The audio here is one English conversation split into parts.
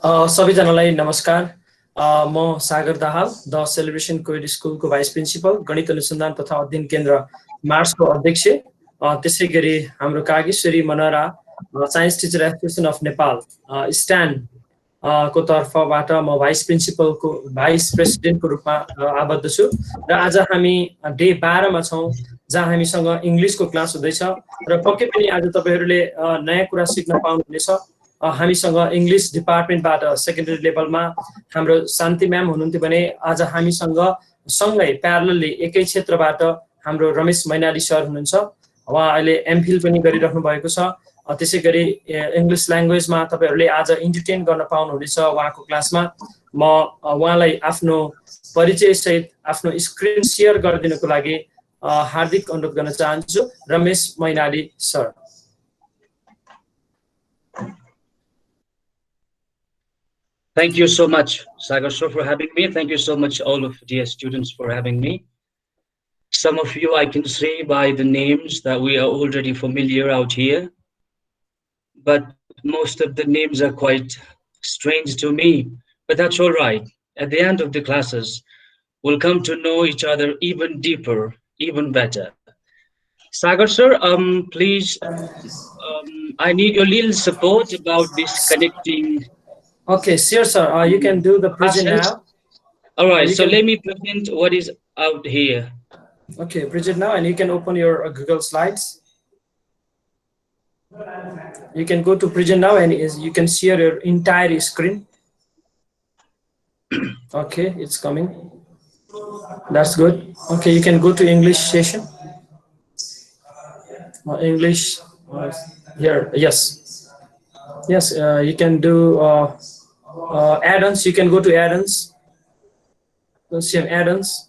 सबैजनालाई नमस्कार। म सागर दाहाल, द सेलिब्रेसन कोएड स्कुलको भाइस प्रिन्सिपल, गणित अनुसन्धान तथा अध्ययन केन्द्र मार्सको अध्यक्ष। त्यसै गरी हाम्रो Kageshwari Manohara, science teacher association of Nepal stand को तर्फबाट म भाइस प्रेसिडेन्टको रूपमा आबद्ध छु। र आज हामी डे 12 मा छौँ, जहाँ हामीसँग इङ्ग्लिसको क्लास हुँदैछ। र पक्कै पनि आज तपाईँहरूले नयाँ कुरा सिक्न पाउनुहुनेछ। हामीसँग इङ्ग्लिस डिपार्टमेन्टबाट सेकेन्डरी लेभलमा हाम्रो शान्ति म्याम हुनुहुन्थ्यो भने आज हामीसँग सँगै प्यारलली एकै क्षेत्रबाट हाम्रो रमेश मैनाली सर हुनुहुन्छ। उहाँ अहिले एमफिल पनि गरिराख्नु भएको छ। त्यसै गरी इङ्ग्लिस ल्याङ्ग्वेजमा तपाईँहरूले आज इन्टरटेन गर्न पाउनुहुनेछ उहाँको क्लासमा। म उहाँलाई आफ्नो परिचयसहित आफ्नो स्क्रिन सेयर गरिदिनुको लागि हार्दिक अनुरोध गर्न चाहन्छु। Ramesh Mainali sir. Thank you so much, Sagar sir, for having me. Thank you so much, all of dear students, for having me. Some of you I can say by the names that we are already familiar out here, but most of the names are quite strange to me, but that's all right. At the end of the classes, we'll come to know each other even deeper, even better. Sagar sir, please, I need your little support about this connecting. Okay, sure, sir. You can do the present now. All right, so let me present what is out here. Okay, present now, and you can open your Google Slides. You can go to present now, and you can share your entire screen. Okay, it's coming. That's good. Okay, you can go to English session. English here. Yes. Yes, you can do add-ons. You can go to add-ons. Same add-ons.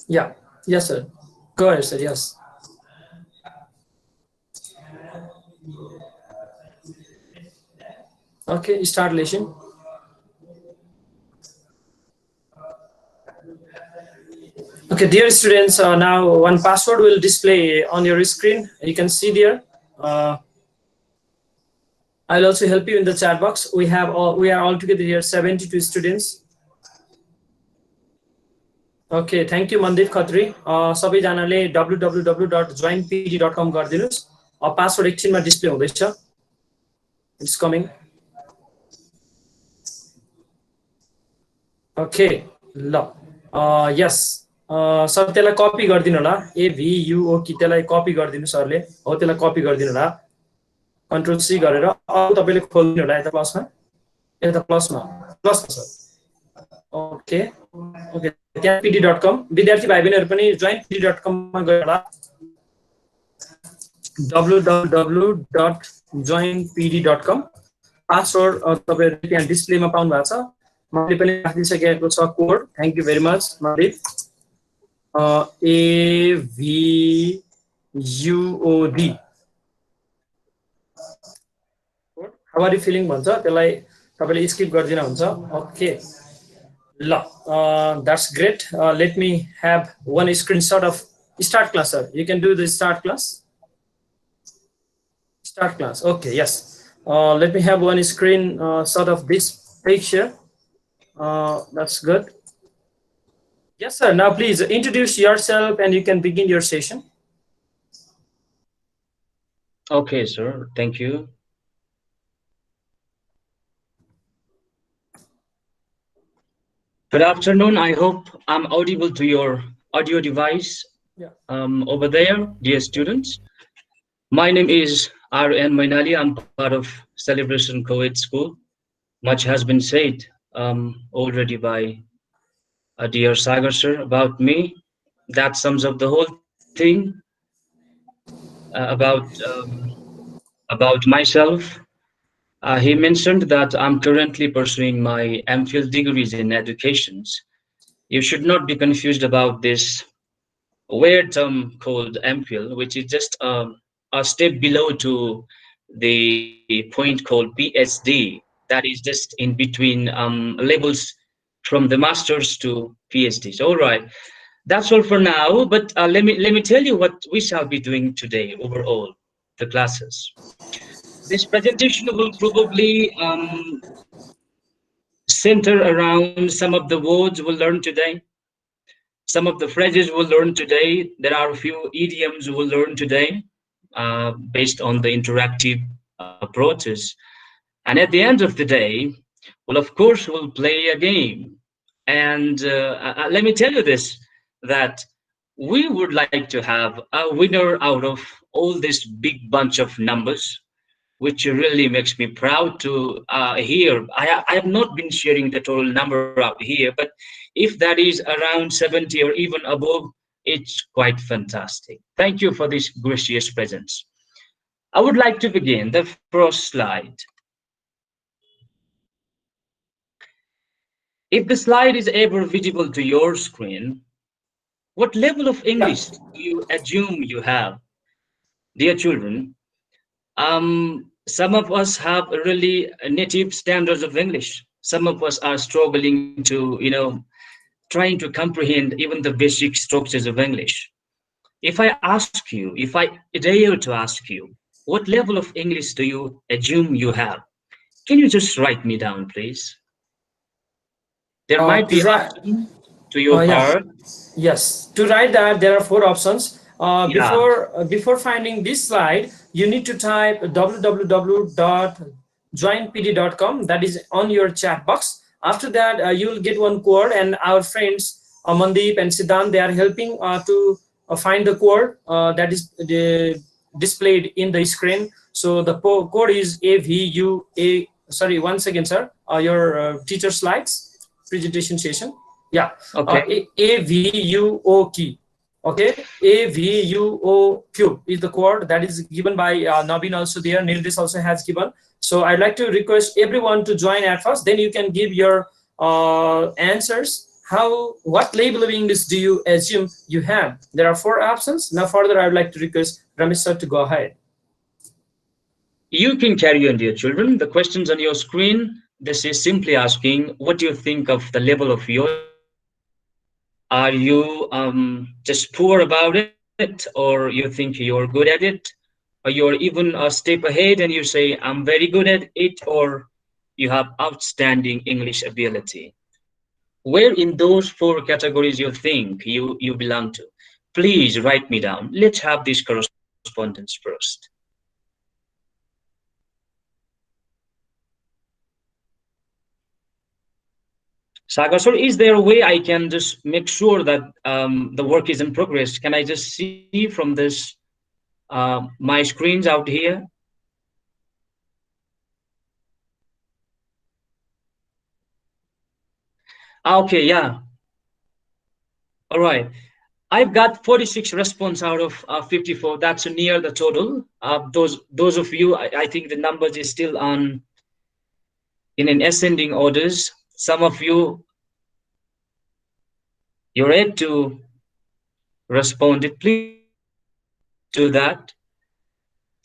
Yeah. Yes, sir. Go ahead, sir. Yes. Okay, start lesson. Okay, dear students, now one password will display on your screen. You can see there. I'll also help you in the chat box. We are all together here 72 students. Okay, thank you Mandeep Khatri. सबैजनाले www.joinpd.com गरिदिनुस्। Password एकछिनमा display हुँदैछ। It's coming. Okay, ल yes. Sir त्यसलाई कपी गरिदिनु होला। AVUO कि त्यसलाई कपी गरिदिनु सरले। हो त्यसलाई कपी गरिदिनु होला। Ctrl C गरेर अब तपाईले खोल्दिनु होला यता प्लसमा। यता प्लसमा सर। ओके ओके त्यहाँ pd.com विद्यार्थी भाइ बहिनीहरु पनि joinpd.com मा गएर होला। www.joinpd.com पासवर्ड तपाईहरु त्यहाँ डिस्प्लेमा पाउनु भएको छ। मैले पनि राखिसकेको छ code. Thank you very much Mandeep. AVUOD How are you feeling भन्छ त्यसलाई तपाईले स्किप गर्दिन हुन्छ। ओके ल that's great. Let me have one screenshot of start class sir. You can do the start class. Start class. Okay, yes. Let me have one screen shot of this picture. That's good. Yes sir. Now please introduce yourself and you can begin your session. Okay sir, thank you. Good afternoon. I hope I'm audible to your audio device. Yeah. Over there, dear students. My name is R.N. Mainali. I'm part of Celebration Co-ed School. Much has been said already by dear Sagar sir about me. That sums up the whole thing about myself. He mentioned that I'm currently pursuing my MPhil degrees in educations. You should not be confused about this weird term called MPhil, which is just a step below to the point called PhD. That is just in between levels from the masters to PhDs. All right, that's all for now. But let me tell you what we shall be doing today overall, the classes. This presentation will probably center around some of the words we'll learn today, some of the phrases we'll learn today. There are a few idioms we'll learn today based on the interactive approaches. And at the end of the day, well, of course, we'll play a game. And let me tell you this, that we would like to have a winner out of all this big bunch of numbers, which really makes me proud to hear. I have not been sharing the total number out here, but if that is around 70 or even above, it's quite fantastic. Thank you for this gracious presence. I would like to begin the first slide. If the slide is ever visible to your screen, what level of Yeah. English do you assume you have? Dear children, some of us have really native standards of English. Some of us are struggling to, trying to comprehend even the basic structures of English. If I ask you, if I dare to ask you, what level of English do you assume you have? Can you just write me down, please? There might To be write, option to your yeah, part. yes. To write that, there are four options. Yeah. Before finding this slide, you need to type www.joinpd.com. That is on your chat box. After that, you will get one code, and our friends Mandeep and Siddhant, they are helping to find the code that is displayed in the screen. So the code is AVUA. Sorry, once again, sir. Your teacher slides presentation session. Yeah, Okay. AVUOQ. Okay, AVUOQ is the code that is given by Naveen also there. Nirdesh also has given. So I'd like to request everyone to join at first. Then you can give your answers. What level of English do you assume you have? There are four options. Now further, I would like to request Ramesh sir to go ahead. You can carry on, dear children. The questions on your screen, this is simply asking, what do you think of the level of your English? Are you just poor about it, or you think you're good at it? Or you're even a step ahead and you say, I'm very good at it, or you have outstanding English ability? Where in those four categories you think you belong to? Please write me down. Let's have this correspondence first. Sagar, sir, is there a way I can just make sure that the work is in progress? Can I just see from this my screens out here? Okay, yeah. All right. I've got 46 response out of 54. That's near the total. Those of you, I think the numbers is still on in an ascending orders. Some of you, you're ready to respond. Please do that.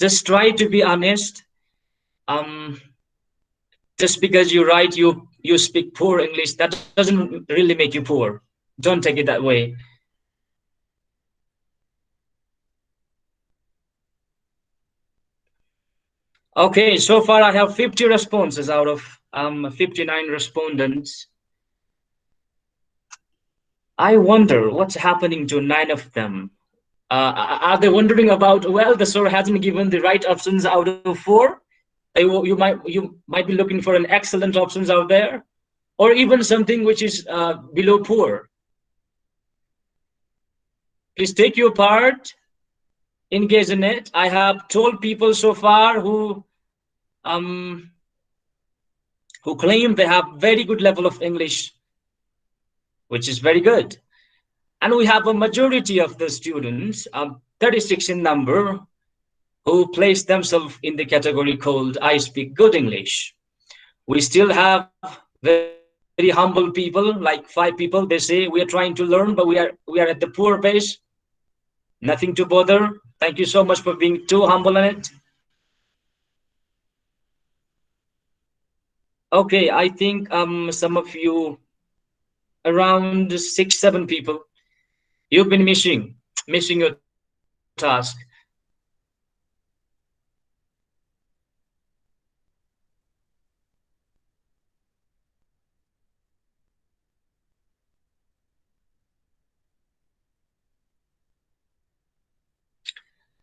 Just try to be honest. Um, just because you write you speak poor English, that doesn't really make you poor. Don't take it that way. Okay, so far I have 50 responses out of 59 respondents. I wonder what's happening to 9 of them. Are they wondering about, well, the sir hasn't given the right options out of 4? You might be looking for an excellent options out there, or even something which is below poor. Please take your part, engage in it. I have told people so far um, who claim they have very good level of English, which is very good. And we have a majority of the students, 36 in number, who place themselves in the category called I speak good English. We still have very humble people, like 5 people. They say we are trying to learn, but we are at the poor pace. Nothing to bother. Thank you so much for being too humble on it. Okay, I think some of you, around 6, 7 people, you've been missing your task.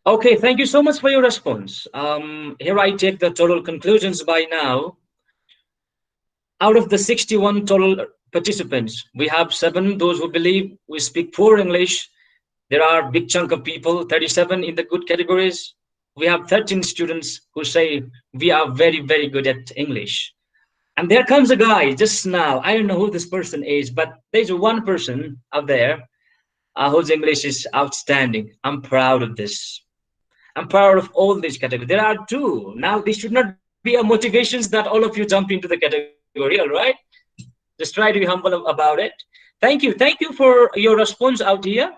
Okay, thank you so much for your response. Here I take the total conclusions by now. Out of the 61 total participants, we have 7 those who believe we speak poor English. There are a big chunk of people, 37 in the good categories. We have 13 students who say we are very, very good at English. And there comes a guy just now. I don't know who this person is, but there's one person out there whose English is outstanding. I'm proud of this. I'm proud of all these categories. There are 2. Now, this should not be a motivations that all of you jump into the category, all right? Just try to be humble about it. Thank you. Thank you for your response out here.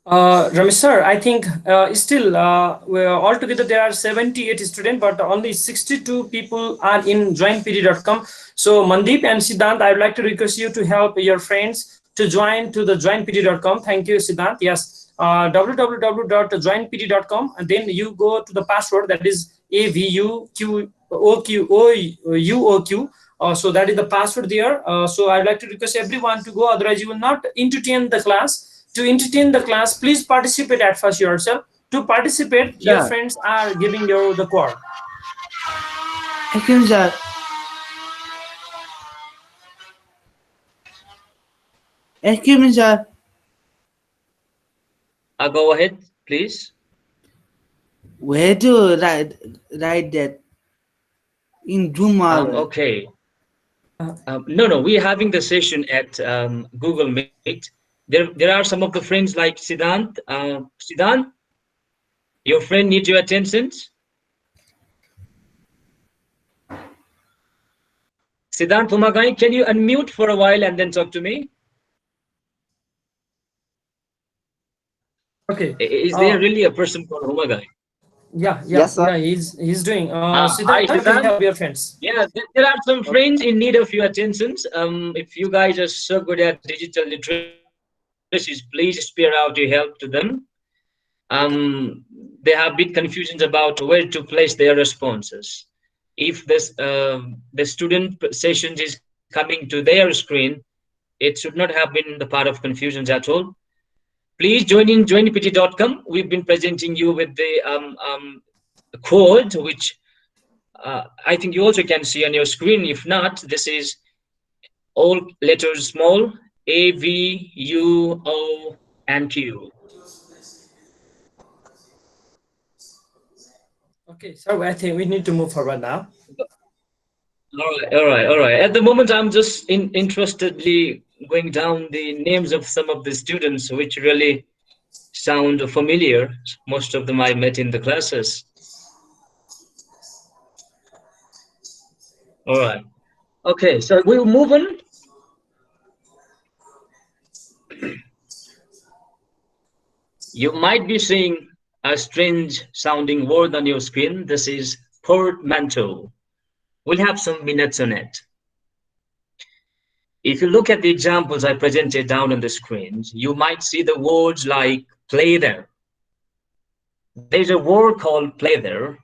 Ramesh sir, I think still altogether there are 78 students, but only 62 people are in joinpd.com. So Mandeep and Siddhant, I would like to request you to help your friends to join to the joinpd.com. Thank you, Siddhant. Yes, www.joinpd.com, and then you go to the password that is AVUQOQOUOQ. So that is the password there. So I'd like to request everyone to go, otherwise you will not entertain the class. To entertain the class, please participate at first yourself. To participate, your Sir. friends are giving you the code. Excuse me, sir. Excuse me, sir. Go ahead, please. Where to write that? In Zoom or Okay. No, we're having the session at Google Meet. There are some of the friends like Siddhant. Siddhant, your friend needs your attention. Siddhant Pumagai, can you unmute for a while and then talk to me? Okay. Is there really a person called Humagai? Yes, sir. He's doing. Hi, Siddhant, you can Siddhant. help your friends. Yeah, there are some friends in need of your attentions. If you guys are so good at digital literacy, please spare out your help to them. There have been confusions about where to place their responses. If the student sessions is coming to their screen, it should not have been the part of confusions at all. Please join in joinpt.com. We've been presenting you with the code, which I think you also can see on your screen. If not, this is all letters small, A, V, U, O, and Q. Okay, so I think we need to move forward now. All right. At the moment, I'm just interestedly going down the names of some of the students, which really sound familiar. Most of them I met in the classes. All right. Okay, so we'll move on. You might be seeing a strange sounding word on your screen. This is portmanteau. We'll have some minutes on it. If you look at the examples I presented down on the screens, you might see the words like pleather. There's a word called pleather.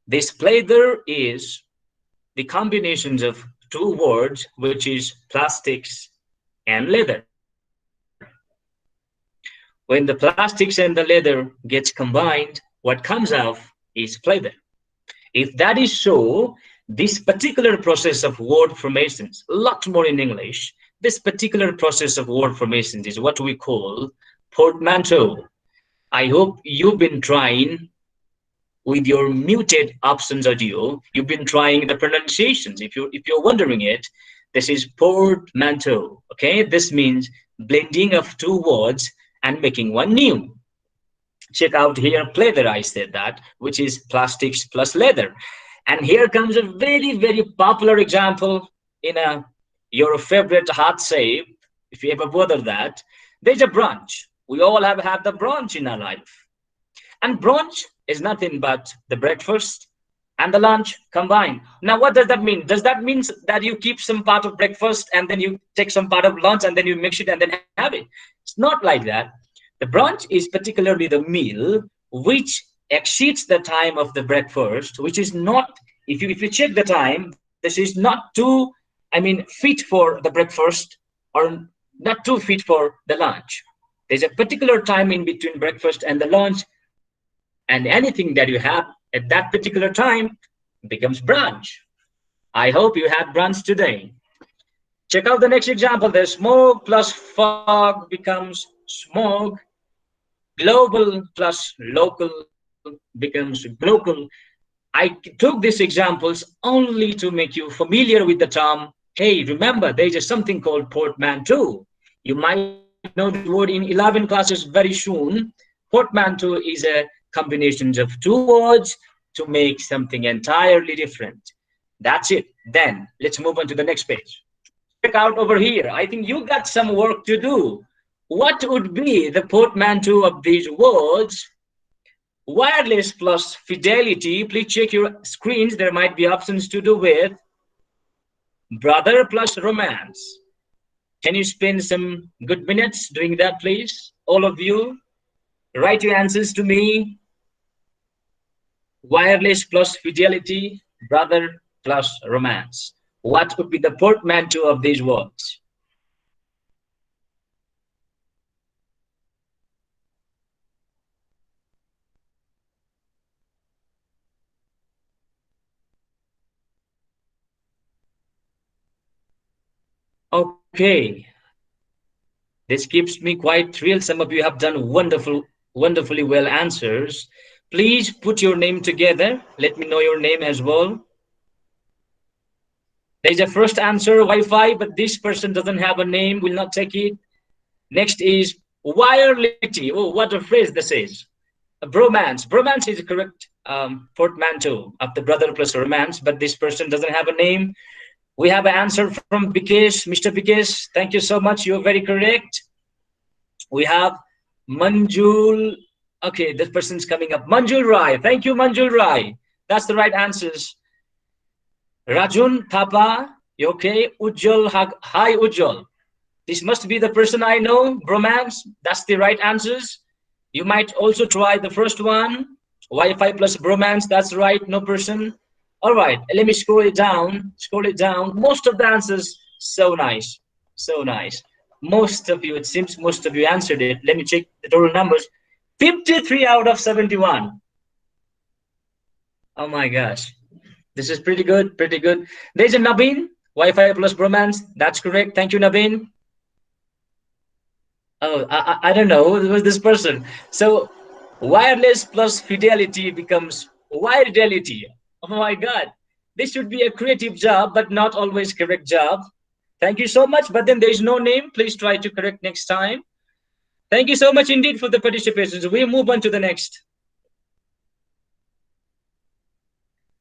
This pleather is the combinations of 2 words, which is plastics and leather. When the plastics and the leather gets combined, what comes out is pleather. If that is so, this particular process of word formations, a lot more in English, this particular process of word formations is what we call portmanteau. I hope you've been trying with your muted options audio, you've been trying the pronunciations. If you're wondering it, this is portmanteau. Okay, this means blending of 2 words and making one new. Check out here, pleather, I said that, which is plastics plus leather. And here comes a very, very popular example in your favorite hot save, if you ever bother that. There's a brunch. We all have had the brunch in our life. And brunch is nothing but the breakfast and the lunch combined. Now, what does that mean? Does that mean that you keep some part of breakfast and then you take some part of lunch and then you mix it and then have it? It's not like that. The brunch is particularly the meal which exceeds the time of the breakfast, which is not, if you check the time, this is not too, fit for the breakfast, or not 2 feet for the lunch. There's a particular time in between breakfast and the lunch, and anything that you have at that particular time becomes brunch. I hope you had brunch today. Check out the next example. The smoke plus fog becomes smog. Global plus local becomes glocal. I took these examples only to make you familiar with the term. Hey, remember, there is something called portmanteau. You might know the word in 11 classes very soon. Portmanteau is a combination of 2 words to make something entirely different. That's it. Then let's move on to the next page. Check out over here. I think you got some work to do. What would be the portmanteau of these words? Wireless plus fidelity. Please check your screens. There might be options to do with. Brother plus romance. Can you spend some good minutes doing that, please? All of you, write your answers to me. Wireless plus fidelity, brother plus romance. What would be the portmanteau of these words? Okay. This keeps me quite thrilled. Some of you have done wonderfully well answers. Please put your name together. Let me know your name as well. There's a first answer, Wi-Fi, but this person doesn't have a name, will not take it. Next is wirelessity. Oh, what a phrase this is. Bromance. Bromance is the correct portmanteau of the brother plus romance, but this person doesn't have a name. We have an answer from Bikesh. Mr. Bikesh, thank you so much. You're very correct. We have Manjul. Okay, this person's coming up. Manjul Rai. Thank you, Manjul Rai. That's the right answers. Rajun Thapa. You okay? Ujjal. Hi, Ujjal. This must be the person I know. Bromance. That's the right answers. You might also try the first one. Wi-Fi plus bromance. That's right. No person. All right, let me scroll it down. Scroll it down. Most of the answers, so nice. So nice. Most of you, it seems most of you answered it. Let me check the total numbers. 53 out of 71. Oh my gosh. This is pretty good, pretty good. There's a Nabin, Wi-Fi plus bromance. That's correct. Thank you, Nabin. Oh, I don't know. Who was this person? So wireless plus fidelity becomes wiredelity. Oh my God, this should be a creative job, but not always correct job. Thank you so much, but then there is no name. Please try to correct next time. Thank you so much indeed for the participation. So we move on to the next.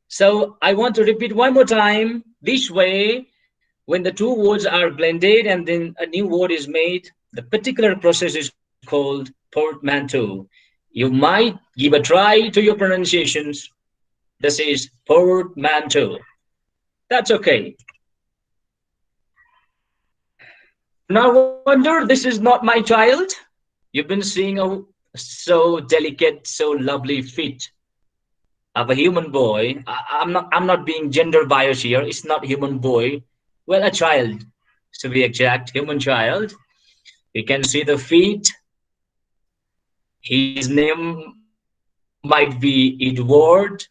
So I want to repeat one more time. This way, when the 2 words are blended and then a new word is made, the particular process is called portmanteau. You might give a try to your pronunciations. This is portmanteau. That's okay. Now wonder, this is not my child. You've been seeing a so delicate, so lovely feet of a human boy. I'm not being gender biased here. It's not human boy. Well, a child, to be exact, human child. You can see the feet. His name might be Edward.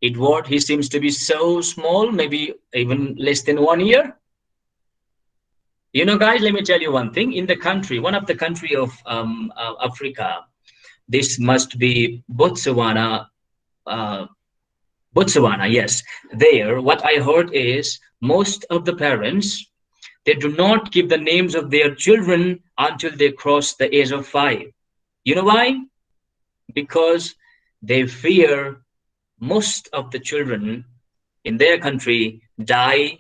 Edward, he seems to be so small, maybe even less than 1 year. You know, guys, let me tell you one thing. In the country, one of the country of Africa, this must be Botswana. Botswana, yes. There, what I heard is most of the parents, they do not give the names of their children until they cross the age of 5. You know why? Because they fear most of the children in their country die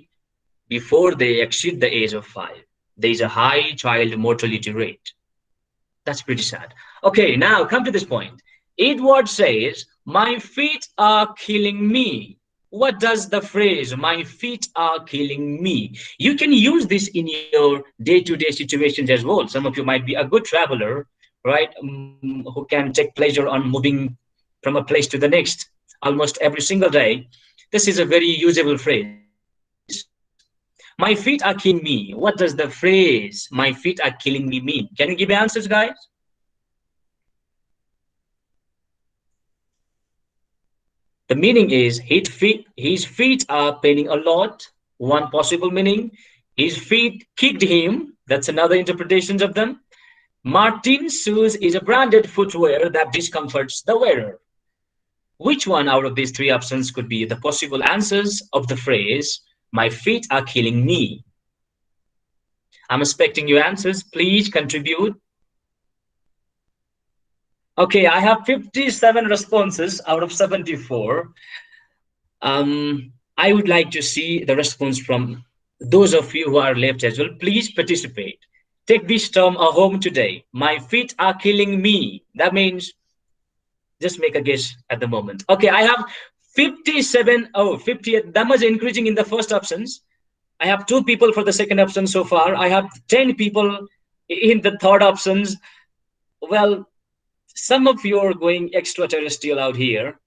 before they exceed the age of 5. There is a high child mortality rate. That's pretty sad. Okay, now come to this point. Edward says, my feet are killing me. What does the phrase, my feet are killing me? You can use this in your day-to-day situations as well. Some of you might be a good traveler, right? Who can take pleasure on moving from a place to the next almost every single day. This is a very usable phrase. My feet are killing me. What does the phrase "my feet are killing me" mean? Can you give answers, guys? The meaning is his feet are paining a lot. One possible meaning. His feet kicked him. That's another interpretation of them. Martin's shoes is a branded footwear that discomforts the wearer. Which one out of these three options could be the possible answers of the phrase, "my feet are killing me"? I'm expecting your answers. Please contribute. Okay, I have 57 responses out of 74. I would like to see the response from those of you who are left as well. Please participate. Take this term home today. My feet are killing me. That means just make a guess at the moment. Okay, I have 57. Oh, 58. That much increasing in the first options. I have 2 people for the second option so far. I have 10 people in the third options. Well, some of you are going extraterrestrial out here.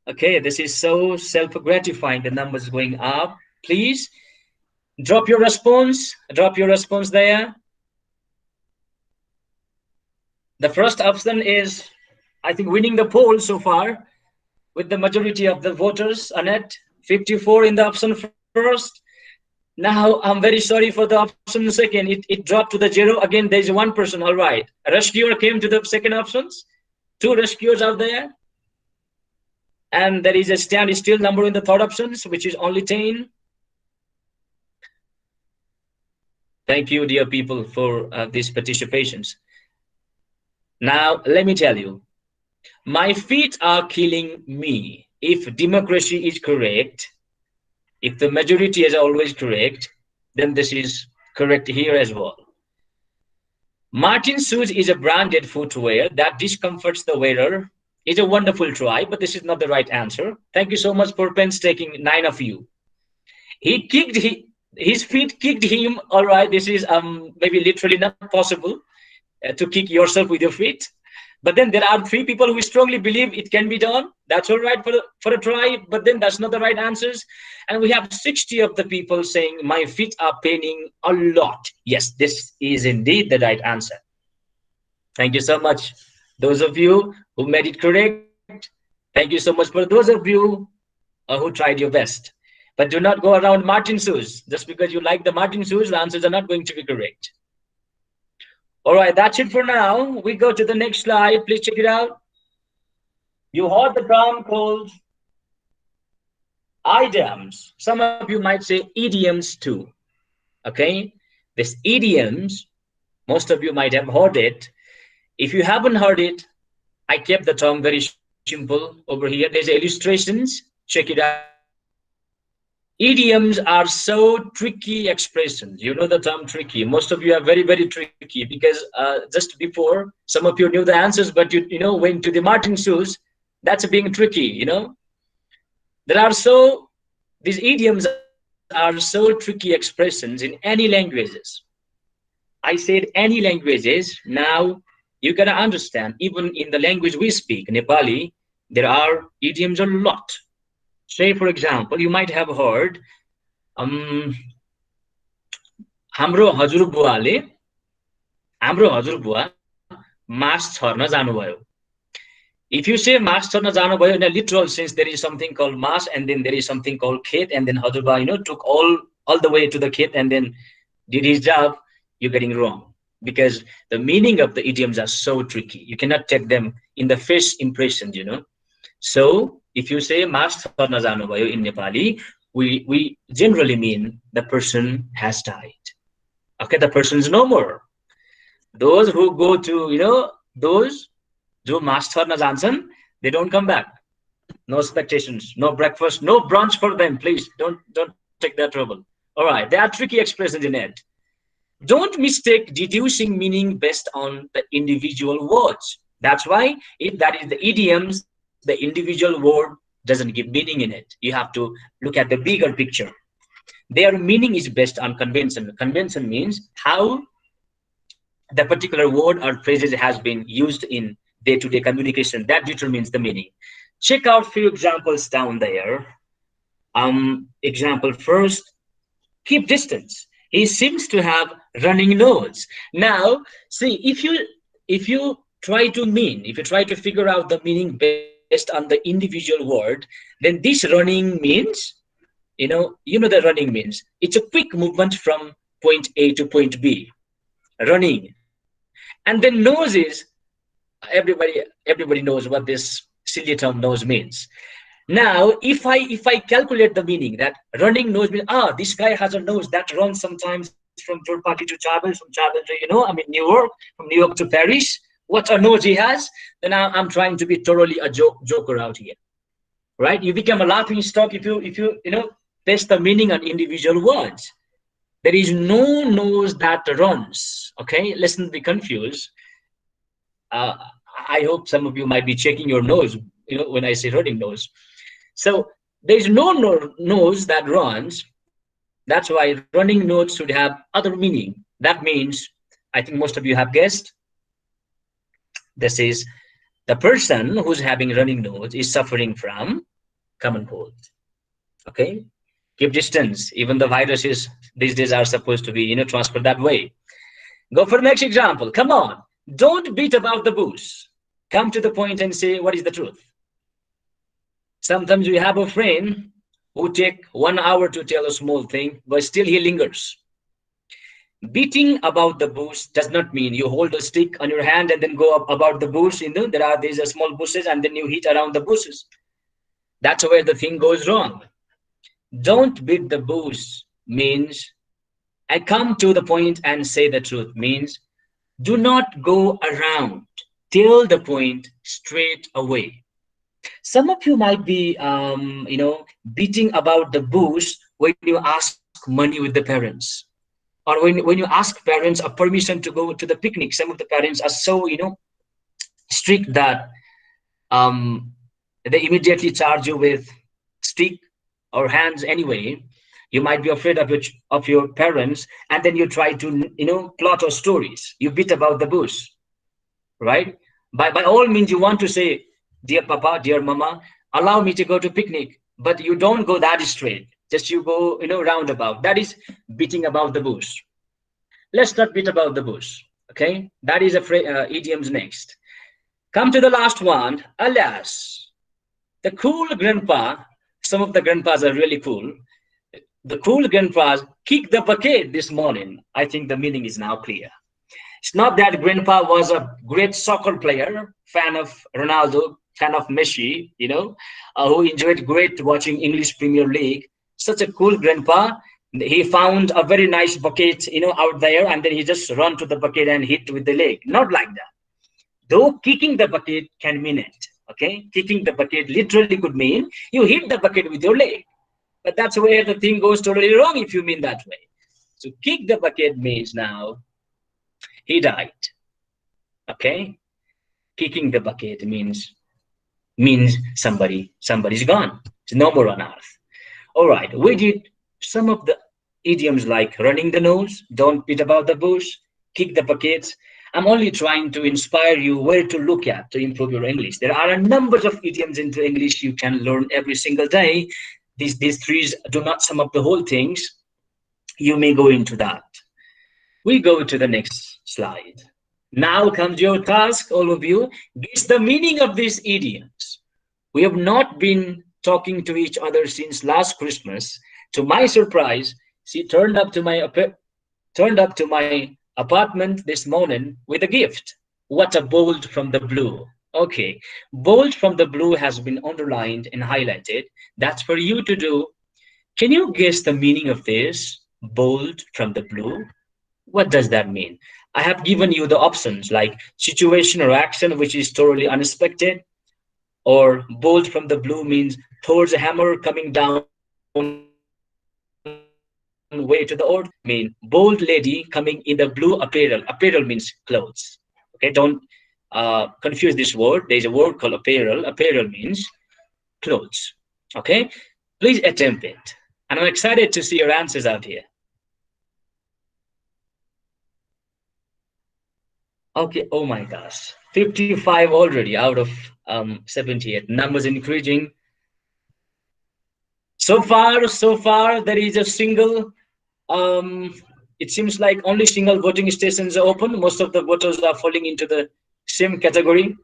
Okay, this is so self-gratifying. The numbers going up. Please drop your response. Drop your response there. The first option is, I think, winning the poll so far with the majority of the voters. Annette, 54 in the option first. Now, I'm very sorry for the option second. It dropped to the 0. Again, there's 1 person. All right. A rescuer came to the second options. 2 rescuers out there. And there is a standstill number in the third options, which is only 10. Thank you, dear people, for these participations. Now, let me tell you, my feet are killing me. If democracy is correct, if the majority is always correct, then this is correct here as well. Martin's shoes is a branded footwear that discomforts the wearer. It's a wonderful try, but this is not the right answer. Thank you so much for painstaking, 9 of you. His feet kicked him. All right, this is maybe literally not possible to kick yourself with your feet. But then there are 3 people who strongly believe it can be done. That's all right for a try, but then that's not the right answers. And we have 60 of the people saying, my feet are paining a lot. Yes, this is indeed the right answer. Thank you so much. Those of you who made it correct, thank you so much for those of you who tried your best. But do not go around Martin's shoes. Just because you like the Martin's shoes, the answers are not going to be correct. All right, that's it for now. We go to the next slide. Please check it out. You heard the term called idioms. Some of you might say idioms too. Okay, this idioms, most of you might have heard it. If you haven't heard it, I kept the term very simple over here. There's illustrations. Check it out. Idioms are so tricky expressions. You know the term tricky. Most of you are very, very tricky because just before, some of you knew the answers, but you know, went to the Martin's shoes. That's being tricky, you know. These idioms are so tricky expressions in any languages. I said any languages. Now you gotta understand, even in the language we speak, Nepali, there are idioms a lot. Say, for example, you might have heard, हाम्रो हजुरबुवा मास छर्न जानुभयो. If you say mass छर्न जानुभयो in a literal sense, there is something called mass, and then there is something called khet, and then हजुरबा, you know, took all the way to the khet and then did his job. You're getting wrong, because the meaning of the idioms are so tricky. You cannot take them in the first impression, you know. So if you say mass छर्न जानुभयो in Nepali, we generally mean the person has died. Okay, the person is no more. Those who go to, you know, those who mass छर्न जान्छन्, they don't come back. No expectations, no breakfast, no brunch for them. Please don't take that trouble. All right, there are tricky expressions in it. Don't mistake deducing meaning based on the individual words. That's why if that is the idioms, the individual word doesn't give meaning in it. You have to look at the bigger picture. Their meaning is based on convention. Convention means how the particular word or phrases has been used in day-to-day communication. That determines the meaning. Check out few examples down there. Example first, keep distance. He seems to have running nose. Now, see, if you try to figure out the meaning based on the individual word, then this running means, the running means it's a quick movement from point A to point B, running. And then nose is, everybody knows what this silly term nose means. Now, if I calculate the meaning, that running nose means, this guy has a nose that runs sometimes from Jorpati to Chabal, from Chabal to, New York, from New York to Paris. What a nose he has! Then I'm trying to be thoroughly a joker out here, right? You become a laughing stock if you test the meaning on individual words. There is no nose that runs. Okay, let's not be confused. I hope some of you might be checking your nose, when I say running nose. So there's no nose that runs. That's why running nose should have other meaning. That means, I think most of you have guessed, this is the person who's having running nose is suffering from common cold. Okay, keep distance. Even the viruses these days are supposed to be transferred that way. Go for the next example. Come on, don't beat about the bush. Come to the point and say what is the truth. Sometimes we have a friend who take 1 hour to tell a small thing, but still he lingers. Beating about the bush does not mean you hold a stick on your hand and then go up about the bush. These are small bushes and then you hit around the bushes. That's where the thing goes wrong. Don't beat the bush means, I come to the point and say the truth means, do not go around. Tell the point straight away. Some of you might be, beating about the bush when you ask money with the parents, or when you ask parents a permission to go to the picnic. Some of the parents are so, strict that they immediately charge you with stick or hands anyway. You might be afraid of your parents, and then you try to, plot or stories. You beat about the bush, right? By all means, you want to say, dear Papa, dear Mama, allow me to go to picnic, but you don't go that straight. Just you go, roundabout. That is beating about the bush. Let's not beat about the bush. Okay, that is idioms next. Come to the last one. Alas, the cool grandpa. Some of the grandpas are really cool. The cool grandpas kicked the bucket this morning. I think the meaning is now clear. It's not that grandpa was a great soccer player, fan of Ronaldo, fan of Messi, who enjoyed great watching English Premier League. Such a cool grandpa. He found a very nice bucket, out there, and then he just run to the bucket and hit with the leg. Not like that. Though kicking the bucket can mean it. Okay, kicking the bucket literally could mean you hit the bucket with your leg. But that's where the thing goes totally wrong if you mean that way. So kick the bucket means now he died. Okay, kicking the bucket means somebody's gone. It's no more on earth. All right, we did some of the idioms like running the nose, don't beat about the bush, kick the buckets. I'm only trying to inspire you where to look at to improve your English. There are a number of idioms into English you can learn every single day. These three do not sum up the whole things. You may go into that. We go to the next slide. Now comes your task, all of you. Guess the meaning of these idioms. We have not been talking to each other since last Christmas. To my surprise, she turned up to my apartment this morning with a gift. What a bolt from the blue. Okay, bolt from the blue has been underlined and highlighted. That's for you to do. Can you guess the meaning of this? Bolt from the blue. What does that mean? I have given you the options like situation or action, which is totally unexpected, or bolt from the blue means towards a hammer coming down way to the earth. Mean bold lady coming in the blue apparel. Apparel means clothes. Okay, don't confuse this word. There's a word called apparel. Apparel means clothes. Okay, please attempt it. And I'm excited to see your answers out here. Okay, oh my gosh, 55 already out of 78. Numbers increasing. So far, there is a single, it seems like only single voting stations are open. Most of the voters are falling into the same category.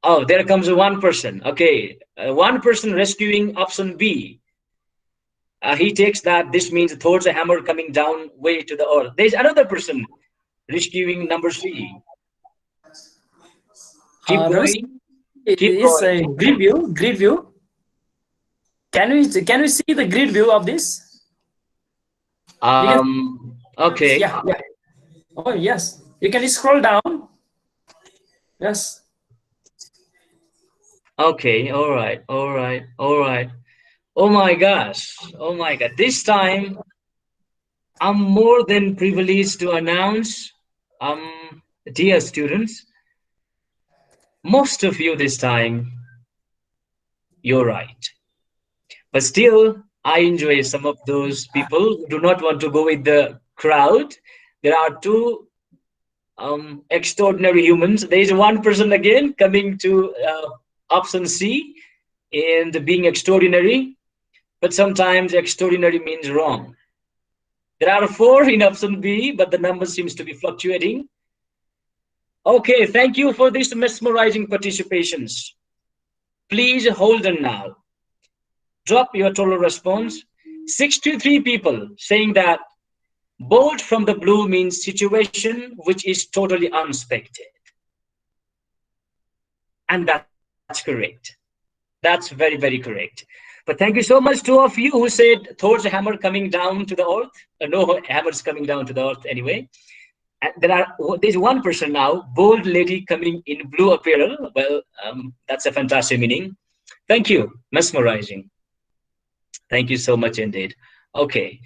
Oh, there comes one person. Okay, one person rescuing option B. He takes that this means towards a hammer coming down way to the earth. There's another person rescuing number C. Keep Ramesh, going. Keep is a going. grid view. Grid view. Can we see the grid view of this? You can, Okay. yeah, yeah. Oh yes, you can scroll down. Yes. Okay. All right. All right. All right. Oh my gosh. Oh my God. This time I'm more than privileged to announce, dear students, most of you this time, you're right. But still, I enjoy some of those people who do not want to go with the crowd. There are two extraordinary humans. There is one person again coming to option C and being extraordinary, but sometimes extraordinary means wrong. There are four in option B, but the number seems to be fluctuating. Okay, thank you for these mesmerizing participations. Please hold on now. Drop your total response. 63 people saying that bold from the blue means situation which is totally unexpected. And that's correct. That's very, very correct. But thank you so much, two of you who said Thor's hammer coming down to the earth. No hammers coming down to the earth anyway. And there's one person now, bold lady coming in blue apparel. Well, that's a fantastic meaning. Thank you, mesmerizing. Thank you so much indeed. Okay,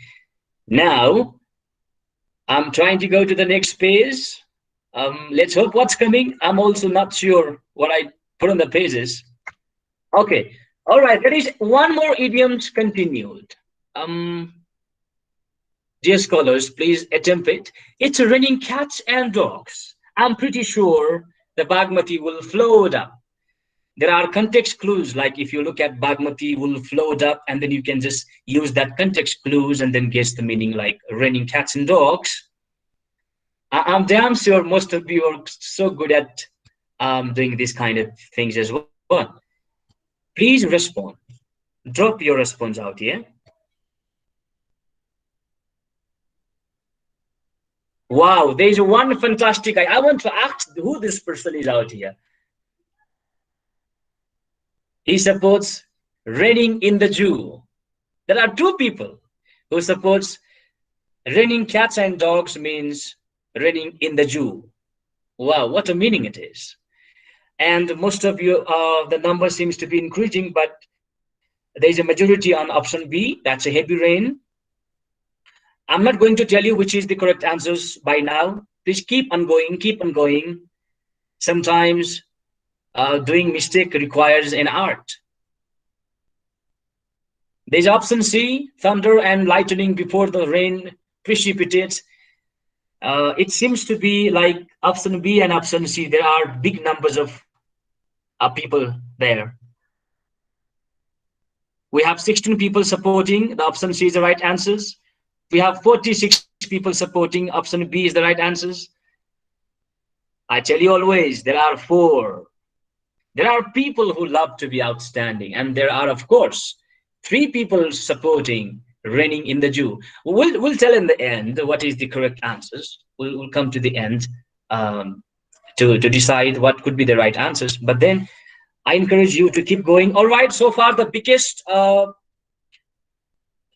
now I'm trying to go to the next page. Let's hope what's coming. I'm also not sure what I put on the pages. Okay, all right. There is one more idioms continued. Dear scholars, please attempt it. It's raining cats and dogs. I'm pretty sure the Bagmati will float up. There are context clues, like if you look at Bagmati will float up, and then you can just use that context clues and then guess the meaning, like raining cats and dogs. I'm damn sure most of you are so good at doing these kind of things as well. Please respond. Drop your response out here. Wow, there's one fantastic guy. I want to ask who this person is out here. He supports raining in the Jew. There are two people who supports raining cats and dogs means raining in the Jew. Wow, what a meaning it is. And most of you, the number seems to be increasing, but there is a majority on option B. That's a heavy rain. I'm not going to tell you which is the correct answers by now. Please keep on going, keep on going. Sometimes doing mistake requires an art. There's option C, thunder and lightning before the rain precipitates. It seems to be like option B and option C. There are big numbers of people there. We have 16 people supporting the option C is the right answers. We have 46 people supporting option B is the right answers. I tell you always, there are four. There are people who love to be outstanding, and there are, of course, 3 people supporting raining in the Jew. We'll tell in the end what is the correct answers. We'll come to the end to decide what could be the right answers. But then I encourage you to keep going. All right, so far the biggest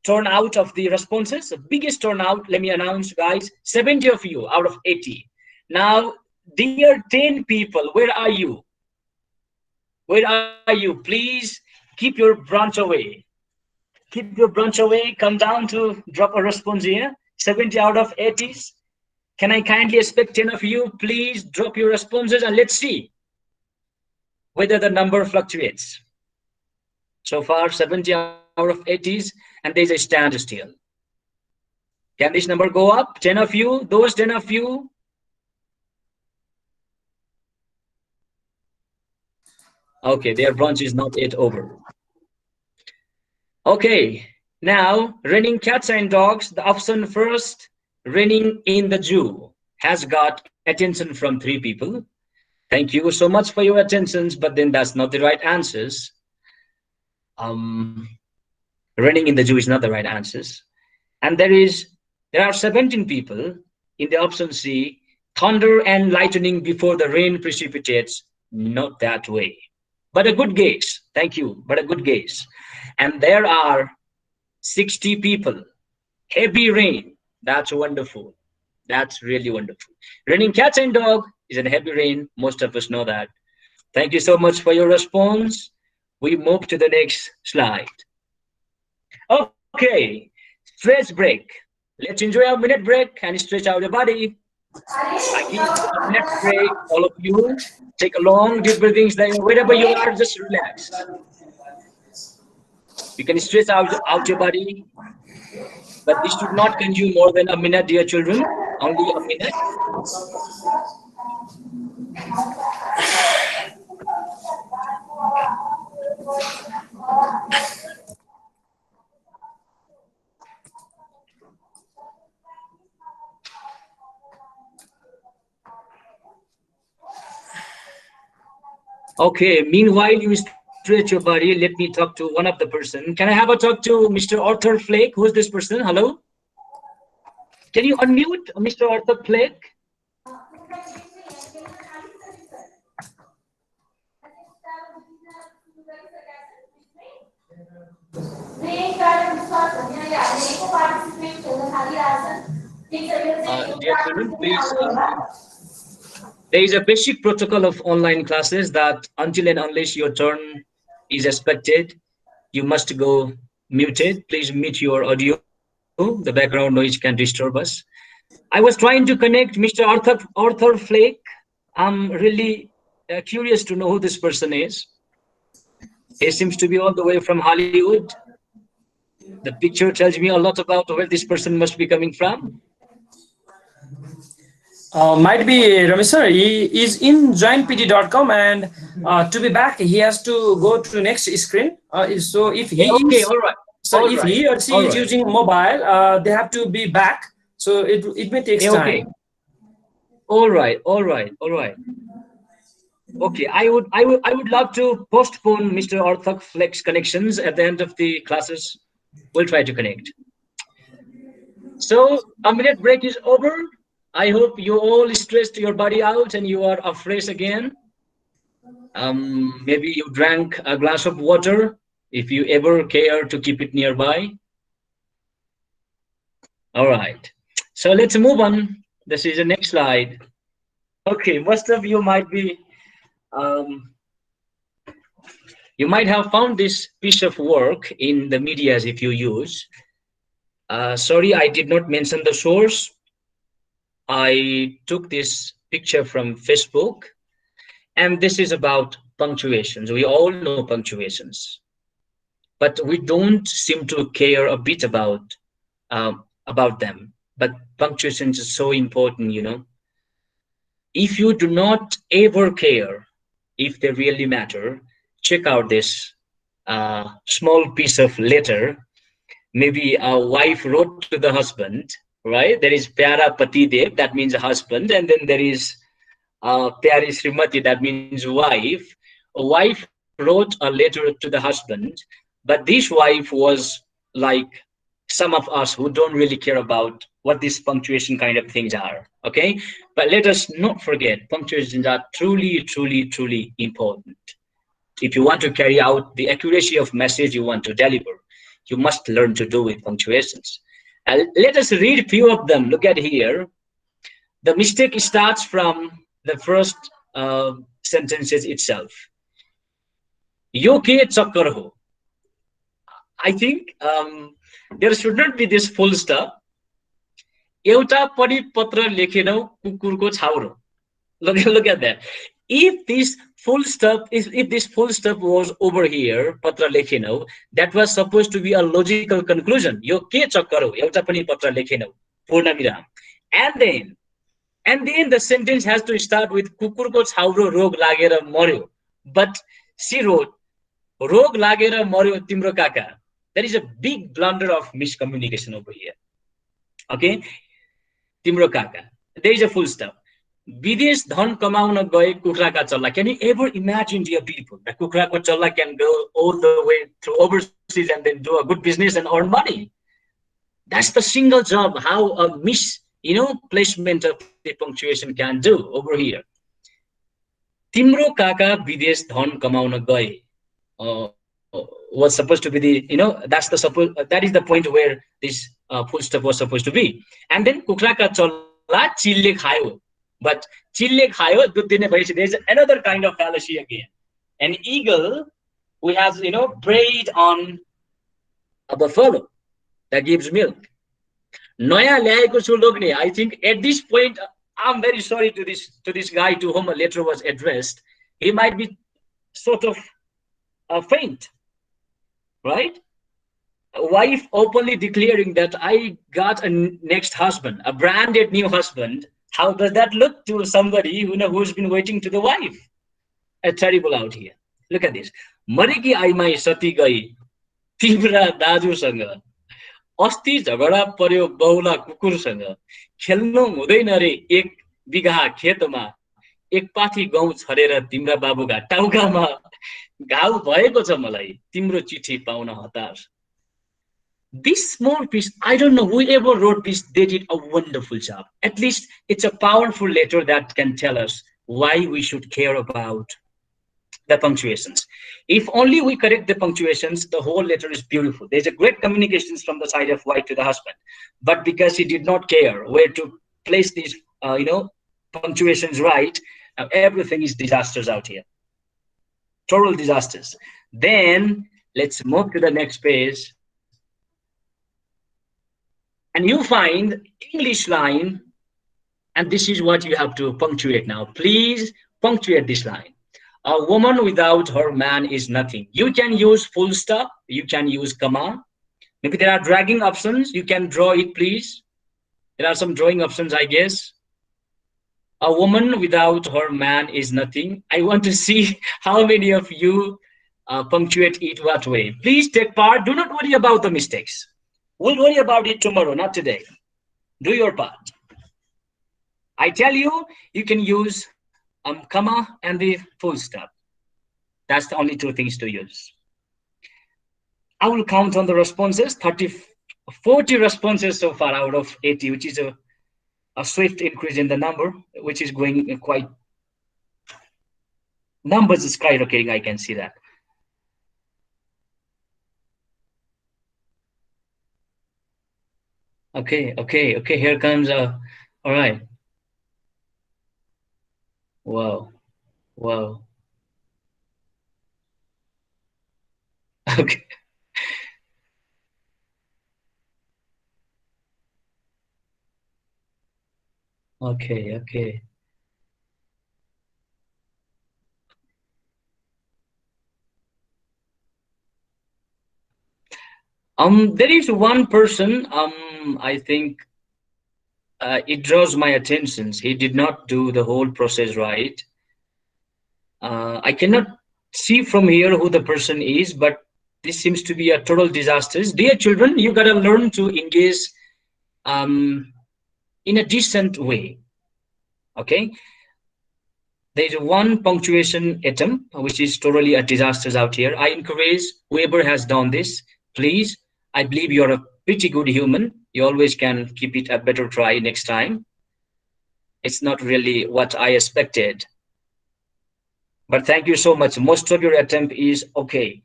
turnout of the responses, the biggest turnout, let me announce, guys, 70 of you out of 80. Now, dear 10 people, where are you? Where are you? Please keep your branch away. Keep your branch away. Come down to drop a response here. 70 out of 80s. Can I kindly expect 10 of you? Please drop your responses and let's see whether the number fluctuates. So far, 70 out of 80s, and there's a standstill. Can this number go up? 10 of you, those 10 of you. Okay, their branch is not yet over. Okay, now raining cats and dogs. The option first, raining in the zoo, has got attention from 3 people. Thank you so much for your attentions, but then that's not the right answers. Um, Running in the zoo is not the right answers. And there are 17 people in the option C. Thunder and lightning before the rain precipitates. Not that way. But a good guess. Thank you. But a good guess. And there are 60 people. Heavy rain. That's wonderful. That's really wonderful. Raining cats and dog is in heavy rain. Most of us know that. Thank you so much for your response. We move to the next slide. Okay, stretch break. Let's enjoy a minute break and stretch out your body. I give you a minute break, all of you. Take a long, deep breathings. Then wherever you are, just relax. You can stretch out your body, but this should not consume more than a minute, dear children. Only a minute. Okay, meanwhile, you stretch your body. Let me talk to one of the person. Can I have a talk to Mr. Arthur Flake? Who is this person? Hello? Can you unmute Mr. Arthur Flake? Dear children, please, there is a basic protocol of online classes that until and unless your turn is expected, you must go muted. Please mute your audio. The background noise can disturb us. I was trying to connect Mr. Arthur Flake. I'm really curious to know who this person is. He seems to be all the way from Hollywood. The picture tells me a lot about where this person must be coming from. Might be Ramesh sir. He is in joinpt.com, and to be back, he has to go to next screen. So if he Okay, is, all right. so All if right. he or she All is right. using mobile, they have to be back. So it may take Okay. time. All right. All right. All right. Okay, I would love to postpone Mr. Arthur Flex connections at the end of the classes. We'll try to connect. So a minute break is over. I hope you all stressed your body out and you are afresh again. Maybe you drank a glass of water if you ever care to keep it nearby. All right. So let's move on. This is the next slide. Okay, most of you might be um, you might have found this piece of work in the medias if you use. Sorry, I did not mention the source. I took this picture from Facebook, and this is about punctuations. We all know punctuations, but we don't seem to care a bit about them. But punctuations is so important, you know. If you do not ever care if they really matter, check out this small piece of letter. Maybe a wife wrote to the husband, right? There is Pyara Pati Dev, that means husband, and then there is Pyari Srimati, that means wife. A wife wrote a letter to the husband, but this wife was like some of us who don't really care about what these punctuation kind of things are. Okay, but let us not forget punctuations are truly, truly, truly important. If you want to carry out the accuracy of message you want to deliver, you must learn to do with punctuations. Let us read a few of them. Look at here. The mistake starts from the first sentences itself. Yo ke chakkar ho. I think there should not be this full stop. Euta pani patra lekhenau kukurko chhauro. Look at that. If this full stop was over here, patra lekhenau, that was supposed to be a logical conclusion. Yo ke chakkar ho, euta pani patra lekhenau, purnamiram. And then the sentence has to start with kukurko chhauro rog lagera maryo. But she wrote, rog lagera maryo timro kaka. There is a big blunder of miscommunication over here. Okay, Timro Kaka. There is a full stop. Videsh dhan kamauna gaye kukra ka challa. Can you ever imagine, dear people, that kukra ka challa can go all the way through overseas and then do a good business and earn money? That's the single job how a placement of the punctuation can do over here. Timro kaka videsh dhan kamauna gaye was supposed to be that is the point where this full stop was supposed to be. And then kukra ka challa chille khayo. But chille khayo dudh dine bhayechi. There's another kind of fallacy again. An eagle who has preyed on a buffalo that gives milk. Naya ल्याएको छु लोग्ने. I think at this point I'm very sorry to this guy to whom a letter was addressed. He might be sort of faint, right? A wife openly declaring that I got a next husband, a branded new husband. How does that look to somebody who's been waiting to the wife? Terrible out here. Look at this. Mariki aimai sati gai तिम्रा दाजुसँग अस्ति झगडा पर्यो बहुला कुकुरसँग खेल्नु हुँदैन रे एक बिघा खेतमा एक पाथी गहुँ छरेर तिम्रा बाबुका टाउकामा घाउ भएको छ मलाई तिम्रो चिठी पाउन हतार. This small piece, I don't know whoever wrote this, they did a wonderful job. At least it's a powerful letter that can tell us why we should care about the punctuations. If only we correct the punctuations, the whole letter is beautiful. There's a great communications from the side of wife to the husband, but because he did not care where to place these, punctuations right, everything is disasters out here. Total disasters. Then let's move to the next page. And you find English line, and this is what you have to punctuate now. Please punctuate this line. A woman without her man is nothing. You can use full stop. You can use comma. Maybe there are dragging options. You can draw it, please. There are some drawing options, I guess. A woman without her man is nothing. I want to see how many of you punctuate it what way. Please take part. Do not worry about the mistakes. We'll worry about it tomorrow, not today. Do your part. I tell you, you can use comma and the full stop. That's the only two things to use. I will count on the responses. 40 responses so far out of 80, which is a swift increase in the number, which is going quite. Numbers is skyrocketing, I can see that. Okay, here comes all right. Wow. Okay. Okay. There is one person, I think it draws my attention. He did not do the whole process right. I cannot see from here who the person is, but this seems to be a total disaster. Dear children, you gotta learn to engage in a decent way. Okay? There's one punctuation attempt, which is totally a disaster out here. I encourage whoever has done this, please, I believe you're a pretty good human. You always can keep it a better try next time. It's not really what I expected. But thank you so much. Most of your attempt is okay.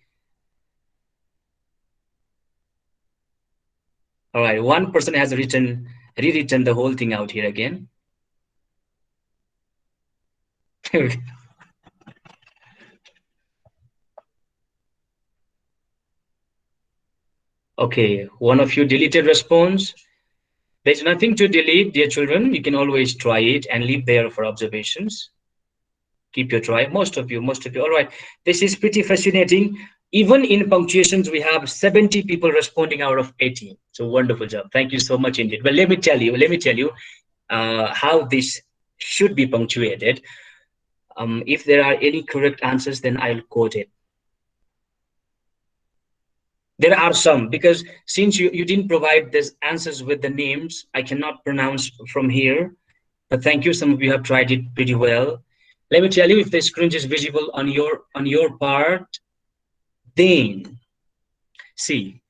All right, one person has rewritten the whole thing out here again. Okay, one of you deleted response. There's nothing to delete, dear children. You can always try it and leave there for observations. Keep your try. Most of you. All right, this is pretty fascinating. Even in punctuations, we have 70 people responding out of 80. So wonderful job. Thank you so much indeed. But let me tell you how this should be punctuated. If there are any correct answers, then I'll quote it. There are some, because since you didn't provide these answers with the names, I cannot pronounce from here. But thank you. Some of you have tried it pretty well. Let me tell you, if the screen is visible on your part, then see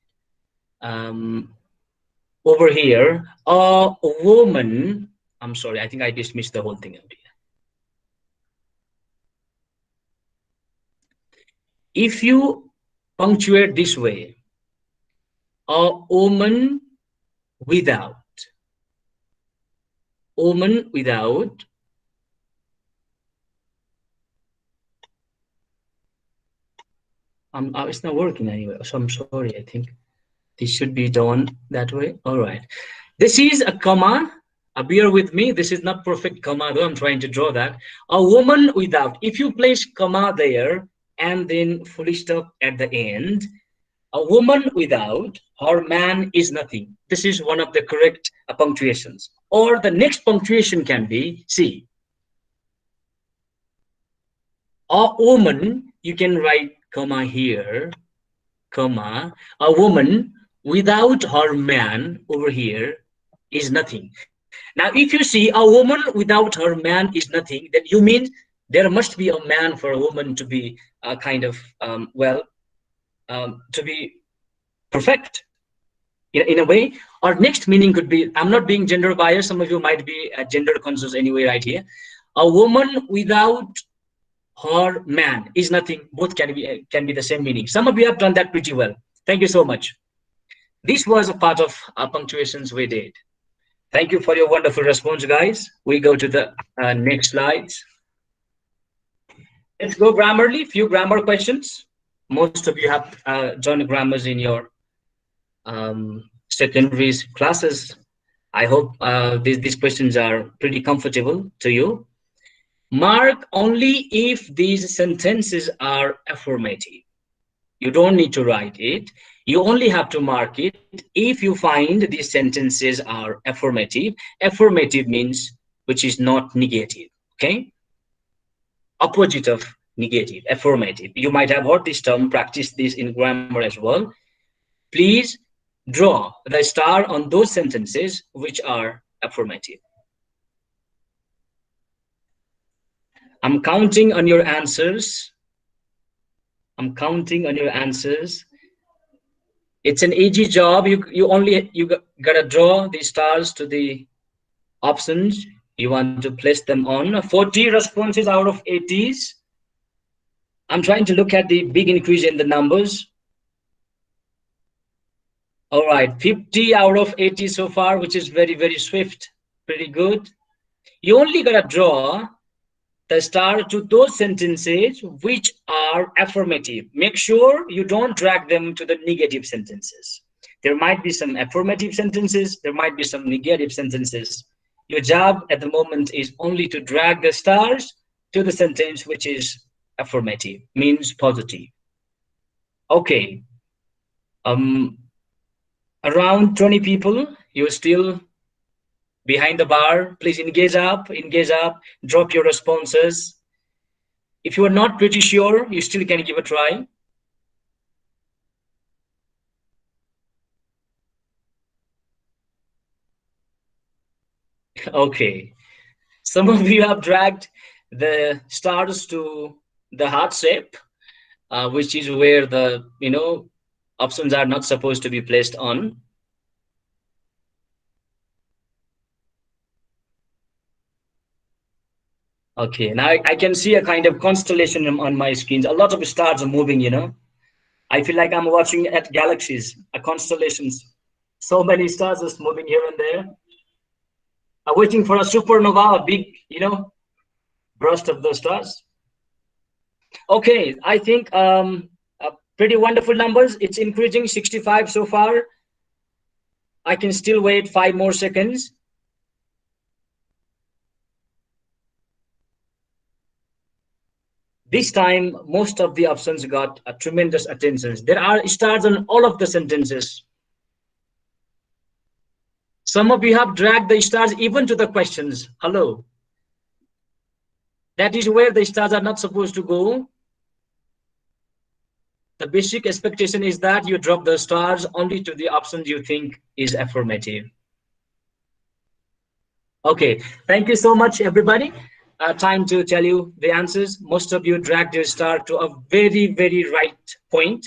over here, a woman. I'm sorry, I think I dismissed the whole thing out here. If you punctuate this way, a woman without, it's not working anyway, so I'm sorry. I think this should be done that way. All right, this is a comma. Bear with me, this is not perfect comma though. I'm trying to draw that. A woman without, if you place comma there and then full stop at the end, a woman without her man is nothing. This is one of the correct punctuations. Or the next punctuation can be, see, a woman, you can write comma here, comma, a woman without her man over here is nothing. Now, if you see a woman without her man is nothing, then you mean there must be a man for a woman to be kind of, to be perfect in a way. Our next meaning could be, I'm not being gender biased, some of you might be gender conscious anyway right here. A woman without her man is nothing. Both can be the same meaning. Some of you have done that pretty well. Thank you so much. This was a part of punctuations we did. Thank you for your wonderful response, guys. We go to the next slides. Let's go Grammarly. Few grammar questions. Most of you have done grammars in your secondary classes. I hope these questions are pretty comfortable to you. Mark only if these sentences are affirmative. You don't need to write it. You only have to mark it if you find these sentences are affirmative. Affirmative means which is not negative, okay? Opposite of negative, affirmative. You might have heard this term, practice this in grammar as well. Please draw the star on those sentences which are affirmative. I'm counting on your answers. I'm counting on your answers. It's an easy job. You gotta draw the stars to the options you want to place them on. 40 responses out of 80s. I'm trying to look at the big increase in the numbers. All right, 50 out of 80 so far, which is very, very swift. Pretty good. You only gotta draw the star to those sentences which are affirmative. Make sure you don't drag them to the negative sentences. There might be some affirmative sentences, there might be some negative sentences. Your job at the moment is only to drag the stars to the sentence which is affirmative, means positive. Okay. Around 20 people, you're still behind the bar. Please engage up, drop your responses. If you are not pretty sure, you still can give a try. Okay, some of you have dragged the stars to the heart shape, which is where the options are not supposed to be placed on. Okay, now I can see a kind of constellation on my screens. A lot of stars are moving, I feel like I'm watching at galaxies, constellations. So many stars are moving here and there. I'm waiting for a supernova, a big, burst of those stars. Okay, I think pretty wonderful numbers. It's increasing, 65 so far. I can still wait 5 more seconds. This time, most of the options got a tremendous attention. There are stars on all of the sentences. Some of you have dragged the stars even to the questions. Hello. That is where the stars are not supposed to go. The basic expectation is that you drop the stars only to the options you think is affirmative. Okay, thank you so much, everybody. Time to tell you the answers. Most of you dragged your star to a very, very right point.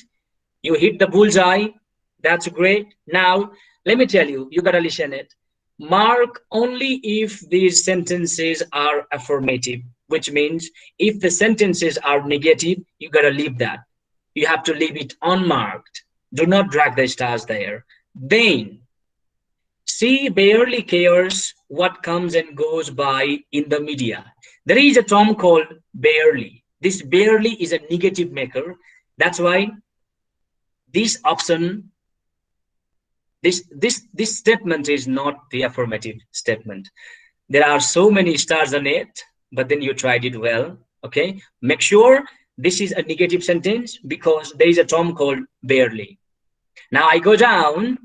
You hit the bullseye. That's great. Now, let me tell you, you gotta listen it. Mark only if these sentences are affirmative, which means if the sentences are negative, you gotta leave that. You have to leave it unmarked. Do not drag the stars there. Then, she barely cares what comes and goes by in the media. There is a term called barely. This barely is a negative maker. That's why this option, this statement is not the affirmative statement. There are so many stars on it, but then you tried it well. Okay, make sure this is a negative sentence because there is a term called barely. Now I go down.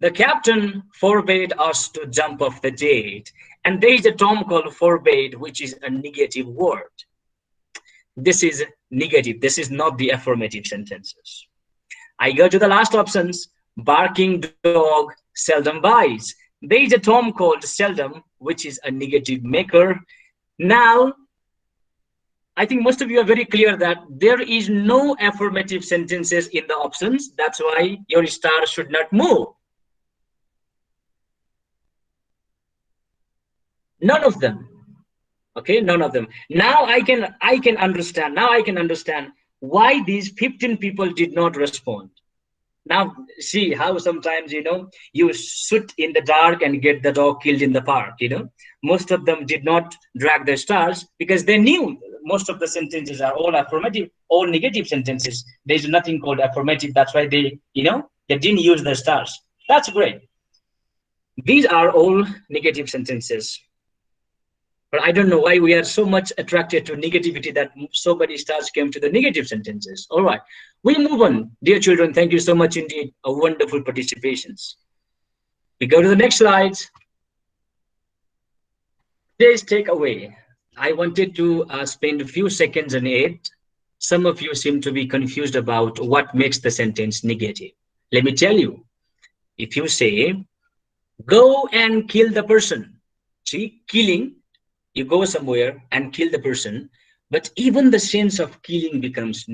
The captain forbade us to jump off the jet. And there is a term called forbade, which is a negative word. This is negative. This is not the affirmative sentences. I go to the last options. Barking dog seldom bites. There is a term called seldom, which is a negative maker. Now, I think most of you are very clear that there is no affirmative sentences in the options. That's why your star should not move. None of them. Okay, none of them. Now I can understand. Now I can understand why these 15 people did not respond. Now see how sometimes, you know, you sit in the dark and get the dog killed in the park, you know. Most of them did not drag their stars because they knew most of the sentences are all affirmative, all negative sentences. There's nothing called affirmative. That's why they, you know, they didn't use the stars. That's great. These are all negative sentences. But I don't know why we are so much attracted to negativity that so many stars came to the negative sentences. All right, we move on. Dear children, thank you so much indeed. A wonderful participations. We go to the next slides. Today's takeaway. I wanted to spend a few seconds on it. Some of you seem to be confused about what makes the sentence negative. Let me tell you. If you say, go and kill the person. See, killing. You go somewhere and kill the person, but even the sense of killing becomes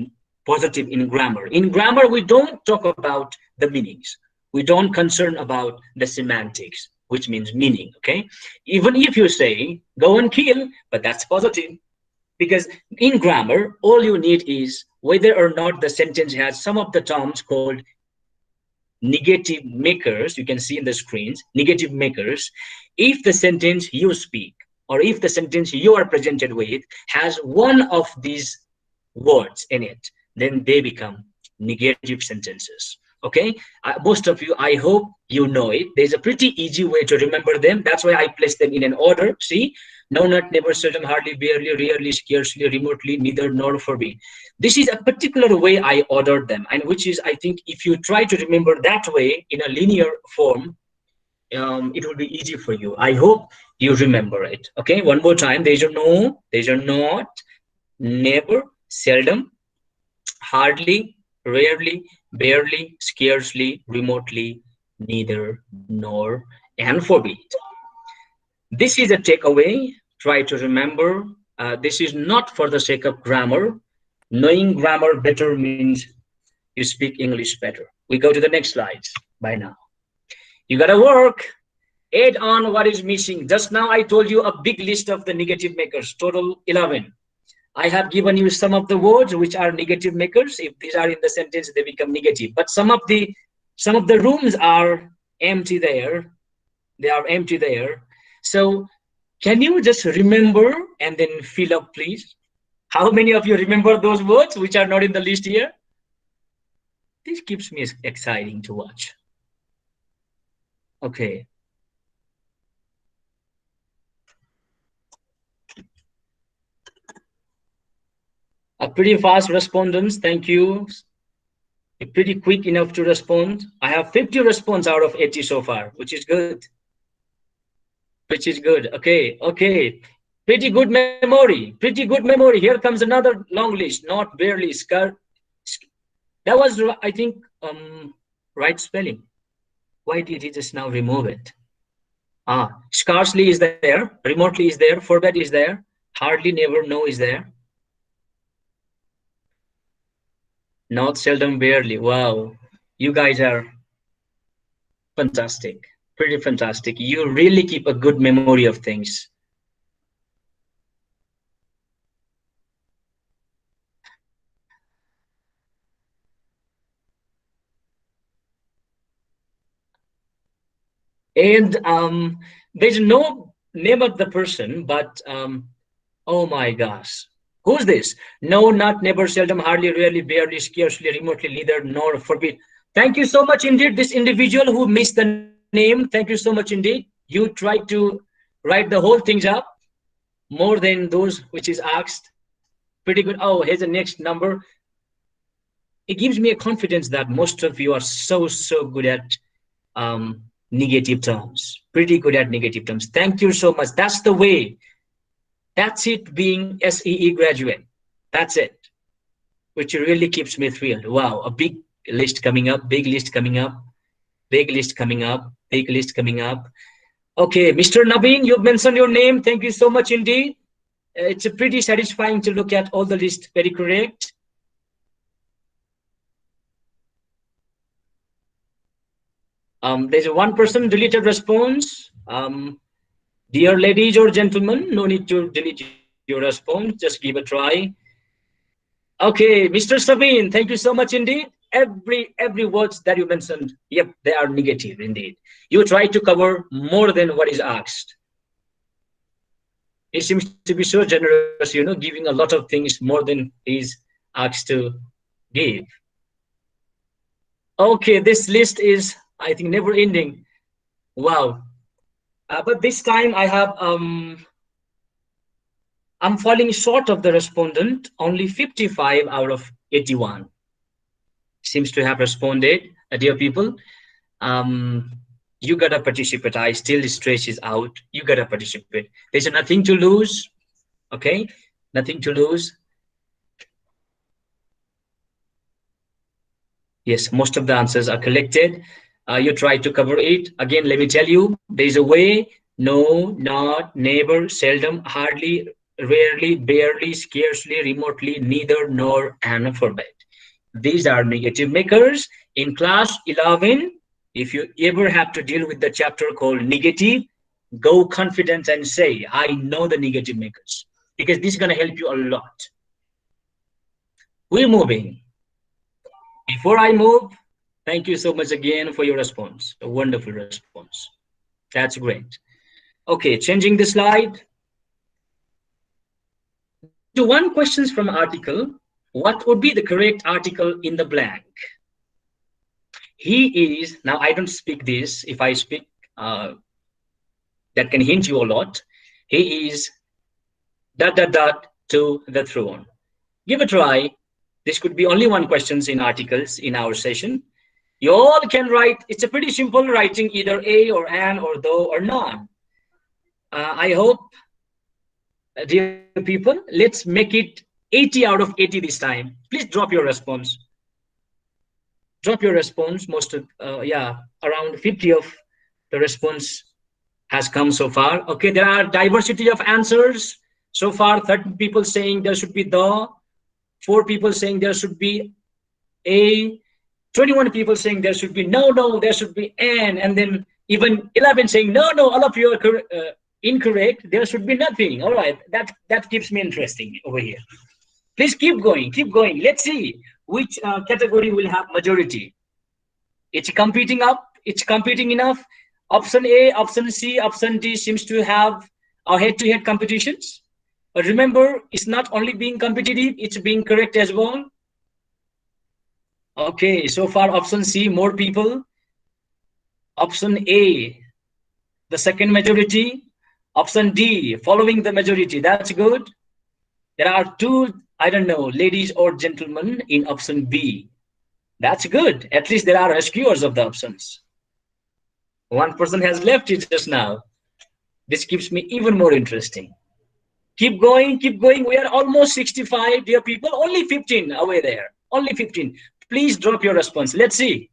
positive in grammar. In grammar, we don't talk about the meanings. We don't concern about the semantics, which means meaning, okay? Even if you say, go and kill, but that's positive. Because in grammar, all you need is whether or not the sentence has some of the terms called negative makers. You can see in the screens, negative makers. If the sentence you speak, or if the sentence you are presented with has one of these words in it, then they become negative sentences. Okay, most of you, I hope you know it. There's a pretty easy way to remember them. That's why I place them in an order. See, no, not, never, seldom, hardly, barely, rarely, scarcely, remotely, neither, nor, forbid. This is a particular way I ordered them, and which is, I think, if you try to remember that way in a linear form, it will be easy for you. I hope you remember it. Okay, one more time. There's a no, there's a not, never, seldom, hardly, rarely, barely, scarcely, remotely, neither, nor, and forbid. This is a takeaway. Try to remember. This is not for the sake of grammar. Knowing grammar better means you speak English better. We go to the next slides by now. You gotta work, add on what is missing. Just now I told you a big list of the negative makers, total 11. I have given you some of the words which are negative makers. If these are in the sentence, they become negative. But some of the rooms are empty there. They are empty there. So can you just remember and then fill up, please? How many of you remember those words which are not in the list here? This keeps me exciting to watch. Okay. A pretty fast respondents, thank you. You're pretty quick enough to respond. I have 50 response out of 80 so far, which is good. Which is good. Okay, okay. Pretty good memory. Pretty good memory. Here comes another long list. Not barely, That was, I think, right spelling. Why did he just now remove it? Scarcely is there, remotely is there, forbid is there, hardly, never, no is there. Not, seldom, barely. Wow, you guys are fantastic, pretty fantastic. You really keep a good memory of things. And there's no name of the person, but oh my gosh, who's this? No, not, never, seldom, hardly, rarely, barely, scarcely, remotely, neither, nor, forbid. Thank you so much indeed, this individual who missed the name. Thank you so much indeed. You tried to write the whole things up more than those which is asked. Pretty good. Oh, here's the next number. It gives me a confidence that most of you are so good at negative terms. Pretty good at negative terms. Thank you so much. That's the way. That's it, being SEE graduate. That's it, which really keeps me thrilled. Wow, a big list coming up, big list coming up, big list coming up, big list coming up. Okay, Mr. Naveen, you've mentioned your name. Thank you so much indeed. It's a pretty satisfying to look at all the list. Very correct. There's a one person deleted response. Dear ladies or gentlemen, no need to delete your response. Just give a try. Okay, Mr. Sabine, thank you so much indeed. Every words that you mentioned, yep, they are negative indeed. You try to cover more than what is asked. It seems to be so generous, you know, giving a lot of things more than is asked to give. Okay, this list is, I think, never ending. Wow. But this time I have, I'm falling short of the respondent. Only 55 out of 81 seems to have responded. Dear people, you gotta participate. I still stretches out. You gotta participate. There's nothing to lose. Okay, nothing to lose. Yes, most of the answers are collected. You try to cover it. Again, let me tell you, there's a way. No, not, never, seldom, hardly, rarely, barely, scarcely, remotely, neither, nor, and forbid. These are negative makers. In class 11, if you ever have to deal with the chapter called negative, go confident and say, I know the negative makers, because this is going to help you a lot. We're moving. Before I move, thank you so much again for your response. A wonderful response. That's great. Okay, changing the slide. To one questions from article, what would be the correct article in the blank? He is, now I don't speak this, if I speak, that can hint you a lot. He is ... to the throne. Give a try. This could be only one questions in articles in our session. You all can write, it's a pretty simple writing, either a or an or though or none. I hope, dear people, let's make it 80 out of 80 this time. Please drop your response. Drop your response. Most of, around 50 of the response has come so far. Okay, there are diversity of answers. So far, 30 people saying there should be the, 4 people saying there should be a, 21 people saying there should be no, there should be and then even 11 saying no, all of you are incorrect, there should be nothing. All right, that keeps me interesting over here. Please keep going. Let's see which category will have majority. It's competing up, it's competing enough. Option A, option C, option D seems to have head-to-head competitions. But remember, it's not only being competitive, it's being correct as well. Okay, so far option C, more people. Option A, the second majority. Option D, following the majority. That's good. There are 2, I don't know, ladies or gentlemen in option B. That's good. At least there are rescuers of the options. 1 person has left it just now. This keeps me even more interesting. Keep going. We are almost 65, dear people. Only 15 away there. Only 15. Please drop your response. Let's see.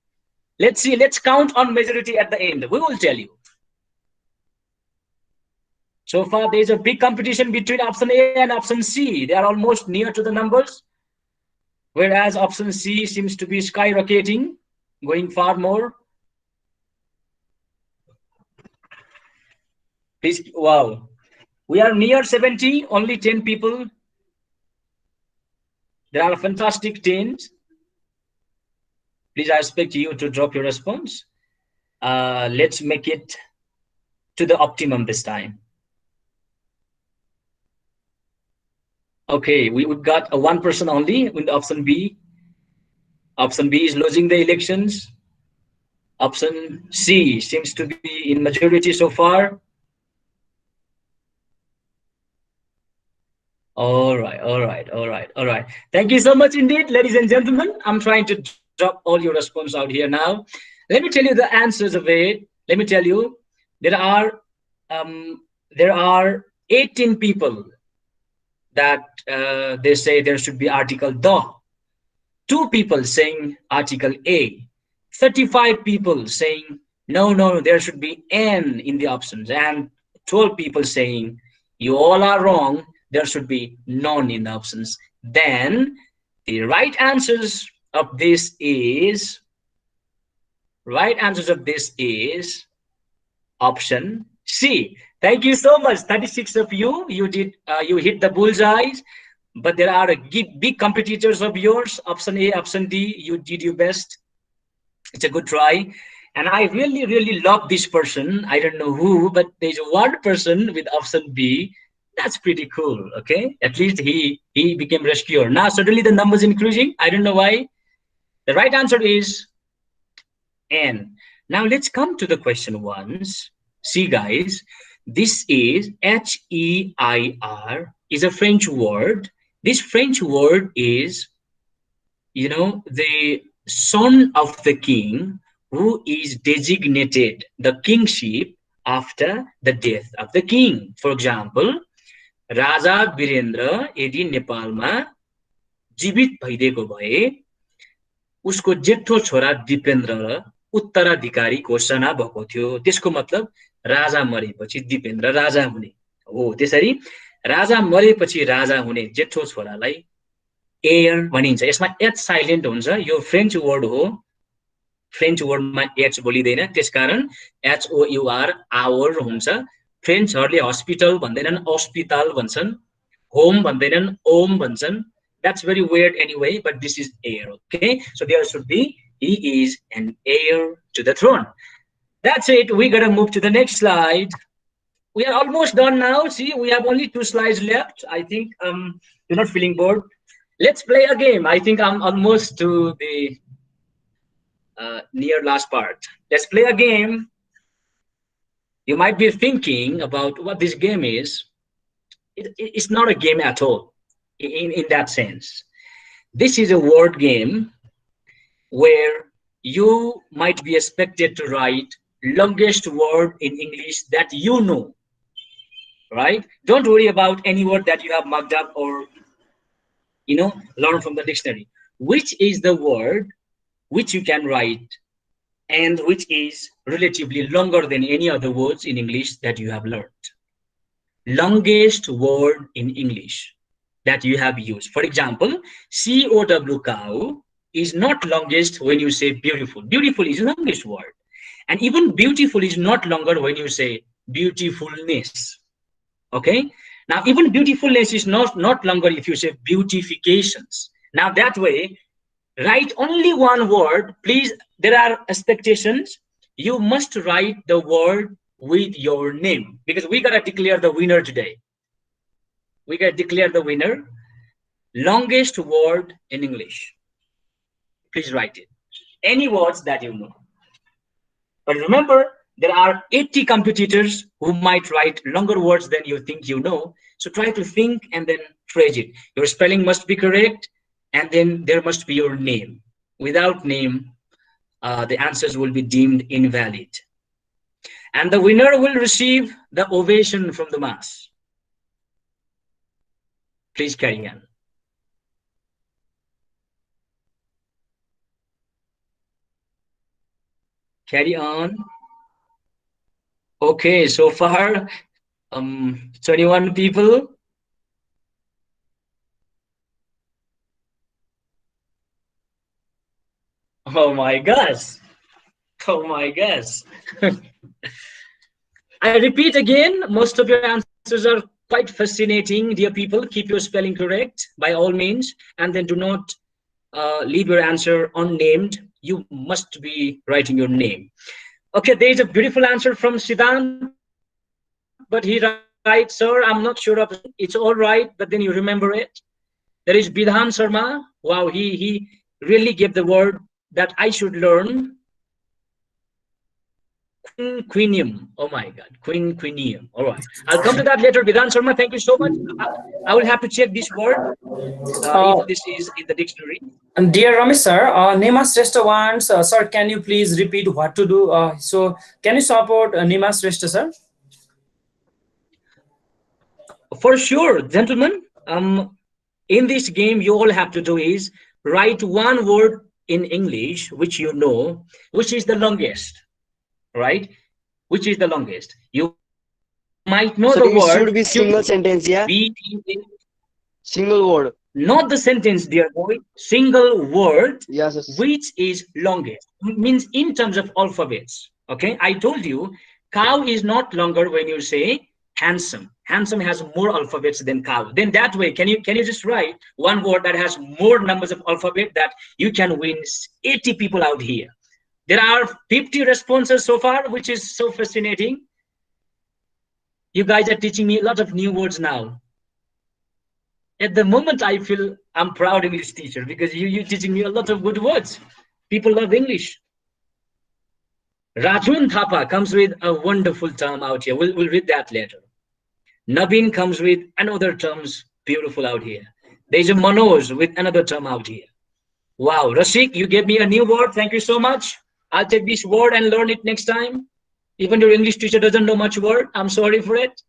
Let's see. Let's count on majority at the end. We will tell you. So far, there is a big competition between option A and option C. They are almost near to the numbers, whereas option C seems to be skyrocketing, going far more. Please, wow. We are near 70, only 10 people. There are fantastic 10s. Please, I expect you to drop your response. Let's make it to the optimum this time. Okay, we've got a 1% only with option B. Option B is losing the elections. Option C seems to be in majority so far. All right. Thank you so much indeed, ladies and gentlemen. I'm trying to drop all your response out here now. Let me tell you the answers of it. Let me tell you, there are 18 people that they say there should be article the. 2 people saying article A. 35 people saying no, there should be N in the options, and 12 people saying you all are wrong, there should be none in the options. Then the right answers of this is option C. Thank you so much. 36 of you. You hit the bullseyes, but there are big competitors of yours. Option A, option D. You did your best. It's a good try. And I really love this person. I don't know who, but there's one person with option B. That's pretty cool. Okay, at least he became rescuer. Now suddenly the numbers increasing. I don't know why. The right answer is N. Now let's come to the question once. See guys, this is H-E-I-R is a French word. This French word is, the son of the king who is designated the kingship after the death of the king. For example, राजा वीरेन्द्र यदि नेपालमा जीवित भइदिएको भए उसको जेठो छोरा दिपेन्द्र उत्तराधिकारी घोषणा भएको थियो। त्यसको मतलब राजा मरेपछि दिपेन्द्र राजा हुने हो। त्यसरी राजा मरेपछि राजा हुने जेठो छोरालाई एयर भनिन्छ। यसमा एच साइलेन्ट हुन्छ। यो फ्रेन्च वर्ड हो। फ्रेन्च वर्डमा एच बोलिदैन, त्यसकारण H O U R hour हुन्छ। फ्रेन्चहरुले हस्पिटल भन्दैनन्, अस्पताल भन्छन्। होम भन्दैनन्, ओम भन्छन्। That's very weird anyway, but this is heir, okay? So there should be, he is an heir to the throne. That's it. We gotta move to the next slide. We are almost done now. See, we have only 2 slides left. I think you're not feeling bored. Let's play a game. I think I'm almost to the near last part. Let's play a game. You might be thinking about what this game is. It's not a game at all in that sense. This is a word game where you might be expected to write longest word in English that you know, right? Don't worry about any word that you have marked up or, learn from the dictionary. Which is the word which you can write and which is relatively longer than any other words in English that you have learned. Longest word in English that you have used. For example, C-O-W, cow, is not longest when you say beautiful. Beautiful is the longest word. And even beautiful is not longer when you say beautifulness. Okay? Now, even beautifulness is not longer if you say beautifications. Now, that way, write only one word. Please, there are expectations. You must write the word with your name because we got to declare the winner today. We got to declare the winner. Longest word in English. Please write it. Any words that you know. But remember, there are 80 competitors who might write longer words than you think you know. So try to think and then phrase it. Your spelling must be correct. And then there must be your name. Without name, the answers will be deemed invalid. And the winner will receive the ovation from the mass. Please carry on. Carry on. Okay, so far, 21 people. Oh my gosh. Oh my gosh. I repeat again, most of your answers are quite fascinating, dear people. Keep your spelling correct by all means, and then do not leave your answer unnamed. You must be writing your name. Okay, there is a beautiful answer from Siddhant, but he writes, sir, I'm not sure of it's all right, but then you remember it. There is Bidhan Sharma. Wow, he really gave the word that I should learn. Quinium. Oh my God, quinium. All right, I'll come to that later. Bidhan Sharma, thank you so much. I will have to check this word if this is in the dictionary. And dear Ramesh sir, Nima Srestha wants, sir, can you please repeat what to do? So can you support Nima Srestha, sir? For sure, gentlemen. In this game, you all have to do is write one word in English, which you know, which is the longest, right? Which is the longest. You might know So the it word should be single sentence, yeah? Single word. Not the sentence, dear boy. Single word, Yes, yes. which is longest. Means in terms of alphabets. Okay, I told you, cow is not longer when you say handsome. Handsome has more alphabets than cow. Then that way, can you just write one word that has more numbers of alphabet that you can win 80 people out here. There are 50 responses so far, which is so fascinating. You guys are teaching me a lot of new words now. At the moment, I feel I'm proud English teacher because you're teaching me a lot of good words. People love English. Rajun Thapa comes with a wonderful term out here. We'll read that later. Nabin comes with another terms beautiful out here. There's a Manoj with another term out here. Wow, Rashik, you gave me a new word. Thank you so much. I'll take this word and learn it next time. Even your English teacher doesn't know much word. I'm sorry for it.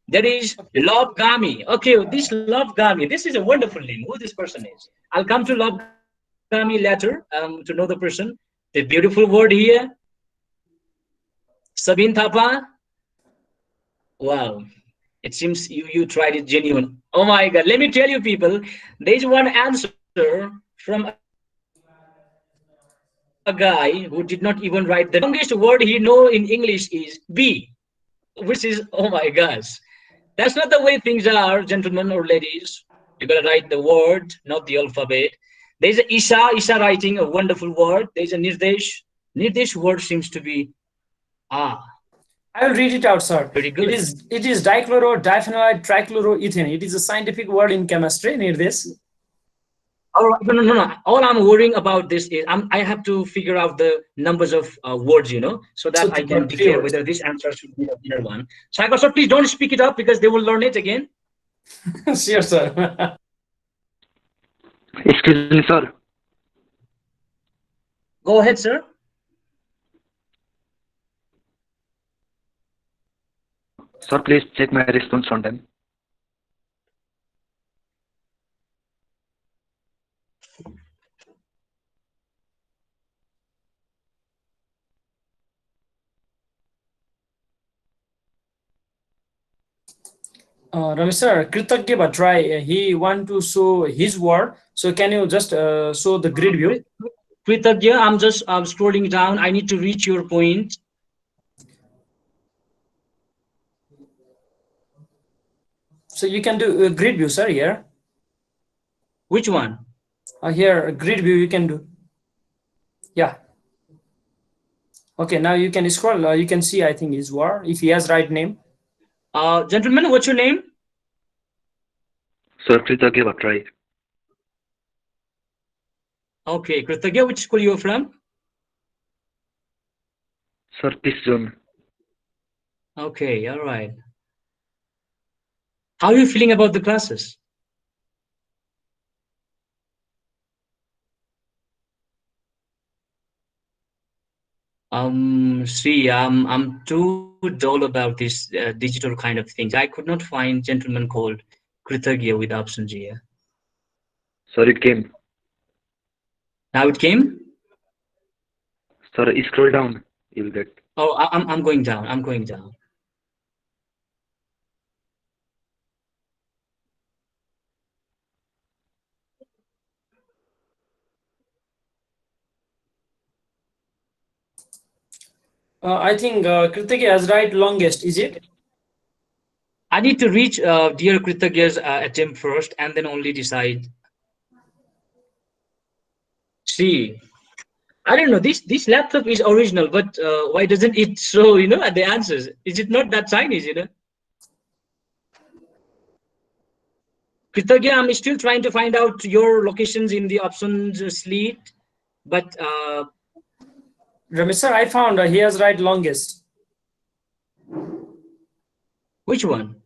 There is Love Gami. Okay, this Love Gami, this is a wonderful name. Who this person is? I'll come to Love Gami later to know the person. The beautiful word here. Sabin Thapa. Wow. It seems you tried it genuine. Oh my God. Let me tell you, people, there's one answer from a guy who did not even write the longest word he know in English is B, which is, oh my gosh. That's not the way things are, gentlemen or ladies. You gotta write the word, not the alphabet. There's a Isha writing a wonderful word. There's a Nirdesh. Nirdesh word seems to be ah. I will read it out, sir. Very good. It is dichloro diphenyl trichloroethane. It is a scientific word in chemistry. Near this. All right, no. All I'm worrying about this is I have to figure out the numbers of words, so that I can declare whether this answer should be the winner one. Sagar, sir, please don't speak it up because they will learn it again. Sure, sir. Excuse me, sir. Go ahead, sir. Sir, please check my response on time. Ramesh sir, Kritagya Bhatrai, he want to show his word. So can you just show the grid view? Kritagya, I'm just scrolling down. I need to reach your point. So you can do a grid view, sir, here. Which one? Here, grid view you can do. Yeah. Okay, now you can scroll. You can see, I think, his word, if he has right name. Gentlemen, what's your name? Sir, Kritagya Bhatrai. Okay, Kritagya, which school you're from? Sir, Peace Zone. Okay, all right. How are you feeling about the classes? See, I'm too dull about this digital kind of things. I could not find gentleman called Kritagya with options here. Sir, it came. Now it came? Sir, scroll down. You'll get. Oh, I'm going down. I'm going down. I think Kritiki has right longest, is it? I need to reach dear Kritagya's attempt first and then only decide. See, I don't know. This laptop is original, but why doesn't it show, the answers? Is it not that Chinese, Kritagya, I'm still trying to find out your locations in the options slate, but Ramesh sir, I found he has right longest. which one?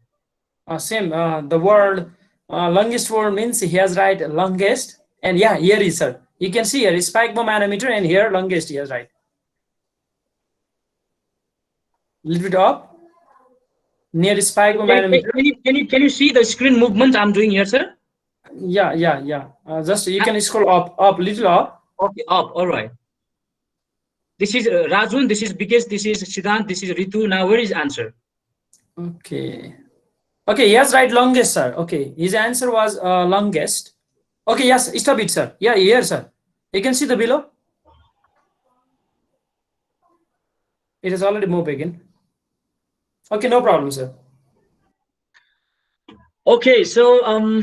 Same, the word longest word means he has right longest, and yeah, here is sir. You can see here spike bomb manometer, and here longest he has right. Little bit up near spike bomb manometer. Can you see the screen movement I'm doing here, sir? Yeah. Just you can scroll up, little up. Okay, up. All right. This is Rajun. This is Bikesh. This is Siddhant. This is Ritu. Now, where is answer? Okay, he has right longest, sir. Okay, his answer was longest. Okay, yes, stop it, sir. Yeah, here, sir. You can see the below. It has already moved again. Okay, no problem, sir. Okay, so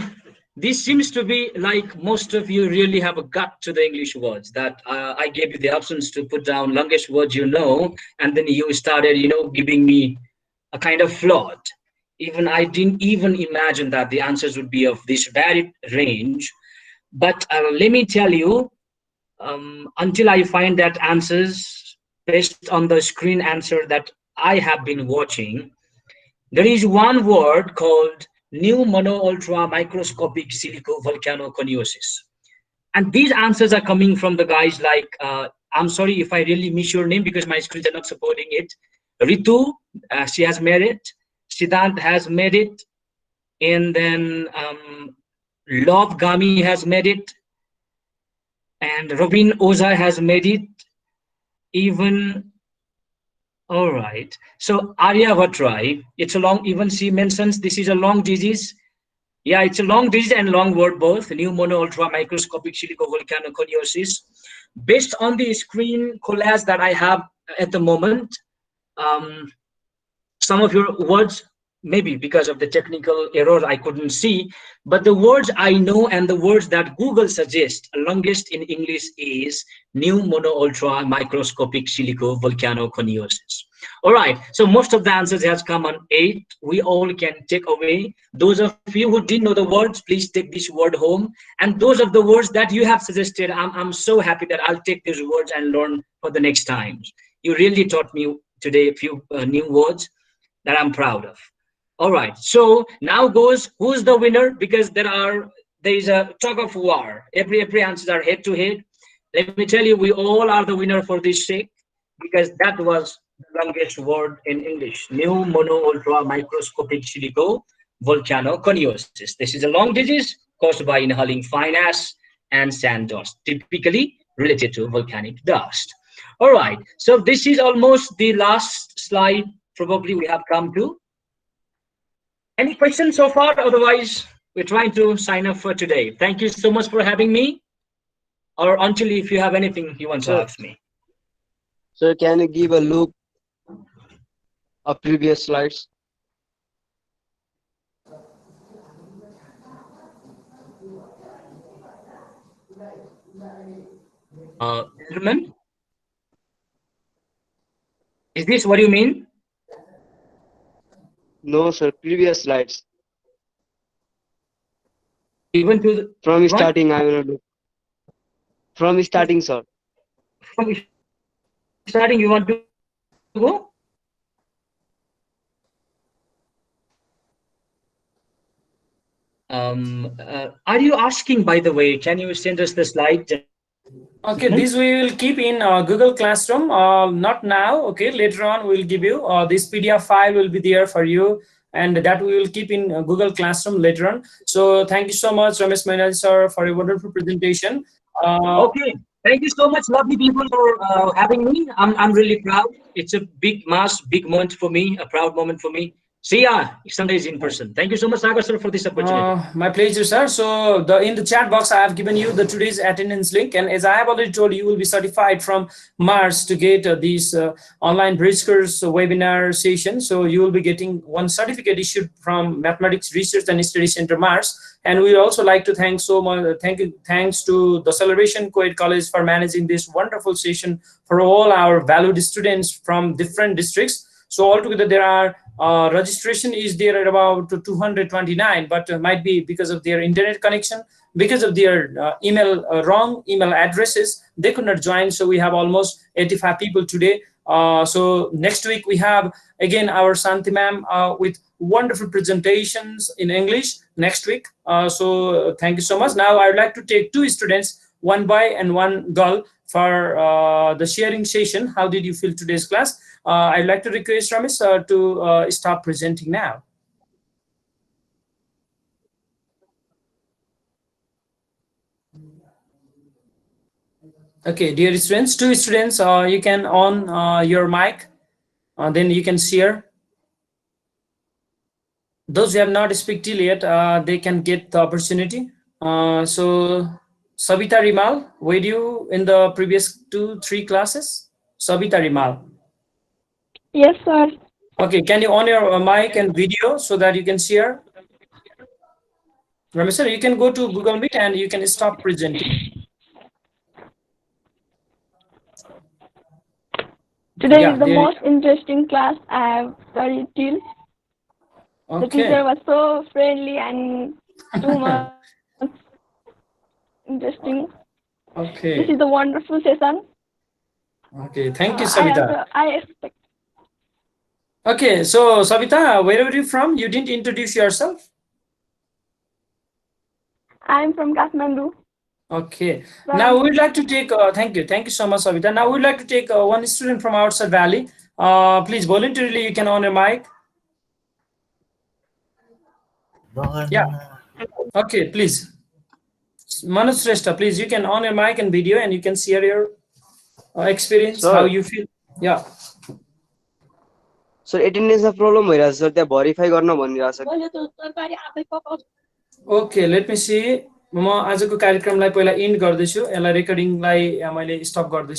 this seems to be like most of you really have a gut to the English words that I gave you the options to put down longest words and then you started, giving me a kind of flawed. Even I didn't even imagine that the answers would be of this varied range. But let me tell you, until I find that answers based on the screen answer that I have been watching, there is one word called new mono ultra microscopic silicovolcanoconiosis. And these answers are coming from the guys like, I'm sorry if I really miss your name because my screens are not supporting it. Ritu, she has made it. Siddhant has made it. And then Love Gami has made it. And Robin Oza has made it. Even, all right. So Arya Vatrai, it's a long, even she mentions this is a long disease. Yeah, it's a long disease and long word both. New mono ultra microscopic silicovolcanoconiosis. Based on the screen collage that I have at the moment, some of your words, maybe because of the technical error I couldn't see, but the words I know and the words that Google suggests longest in English is new mono ultra microscopic silicovolcanoconiosis. All right, so most of the answers has come on 8. We all can take away. Those of you who didn't know the words, please take this word home. And those of the words that you have suggested, I'm so happy that I'll take these words and learn for the next times. You really taught me today a few new words that I'm proud of. All right, so now goes who's the winner, because there is a tug of war. Every answers are head to head. Let me tell you, we all are the winner for this sake, because that was the longest word in English. New mono ultra microscopic silicovolcanoconiosis. This is a long disease caused by inhaling fine ash and sand dust, typically related to volcanic dust. All right, so this is almost the last slide probably we have come to. Any questions so far? Otherwise, we're trying to sign up for today. Thank you so much for having me. Or until if you have anything you want to ask me. Sir, can you give a look of previous slides? Gentlemen, is this what you mean? No, sir. Previous slides. Even to the, From what? starting, I will look. From starting, sir. From starting, you want to go? Are you asking, by the way, can you send us the slide? Okay, this we will keep in Google Classroom. Not now. Okay, later on we will give you this PDF file will be there for you, and that we will keep in Google Classroom later on. So thank you so much, Ramesh Mainal sir, for a wonderful presentation. Okay. Thank you so much, lovely people, for having me. I'm really proud. It's a big moment for me, a proud moment for me. See ya Sundays in person. Thank you so much, Sagar sir, for this opportunity. My pleasure, sir. So in the chat box, I have given you the today's attendance link, and as I have already told you, you will be certified from Mars to get these online bridge course webinar session. So you will be getting one certificate issued from Mathematics Research and Study Center Mars. And we also like to thanks to the Celebration Co-ed College for managing this wonderful session for all our valued students from different districts. So altogether, there are registration is there at about 229, but might be because of their internet connection, because of their wrong email addresses, they could not join. So we have almost 85 people today. So next week we have again our Santi ma'am with wonderful presentations in English next week. So thank you so much. Now I would like to take two students, one boy and one girl, for the sharing session. How did you feel today's class? I'd like to request Ramesh to start presenting now. Okay, dear students, two students, you can on your mic, then you can share. Those who have not speak till yet, they can get the opportunity. So, Sabita Rimal, were you in the previous 2-3 classes? Sabita Rimal. Yes, sir. Okay, can you on your mic and video so that you can share? Ramesh sir, you can go to Google Meet and you can stop presenting. Today is the most interesting class I have studied till. Okay. The teacher was so friendly and too much interesting. Okay. This is a wonderful session. Okay, thank you, Savita. I expect. Okay, so Savita, where are you from? You didn't introduce yourself. I'm from Kathmandu. Okay. Now we'd like to take. Thank you so much, Savita. Now we'd like to take one student from outside Valley. Please voluntarily you can on your mic. Yeah. Okay, please. Manoj Shrestha, please, you can on your mic and video and you can share your experience, Sir. how you feel. Yeah. Sir, attendance problem bhayirahach sir, त्यहाँ verify गर्न भनिरहेछ. Okay, let me see. म आजको कार्यक्रमलाई पहिला इन्ड गर्दैछु, यसलाई रेकर्डिङलाई मैले स्टप गर्दैछु.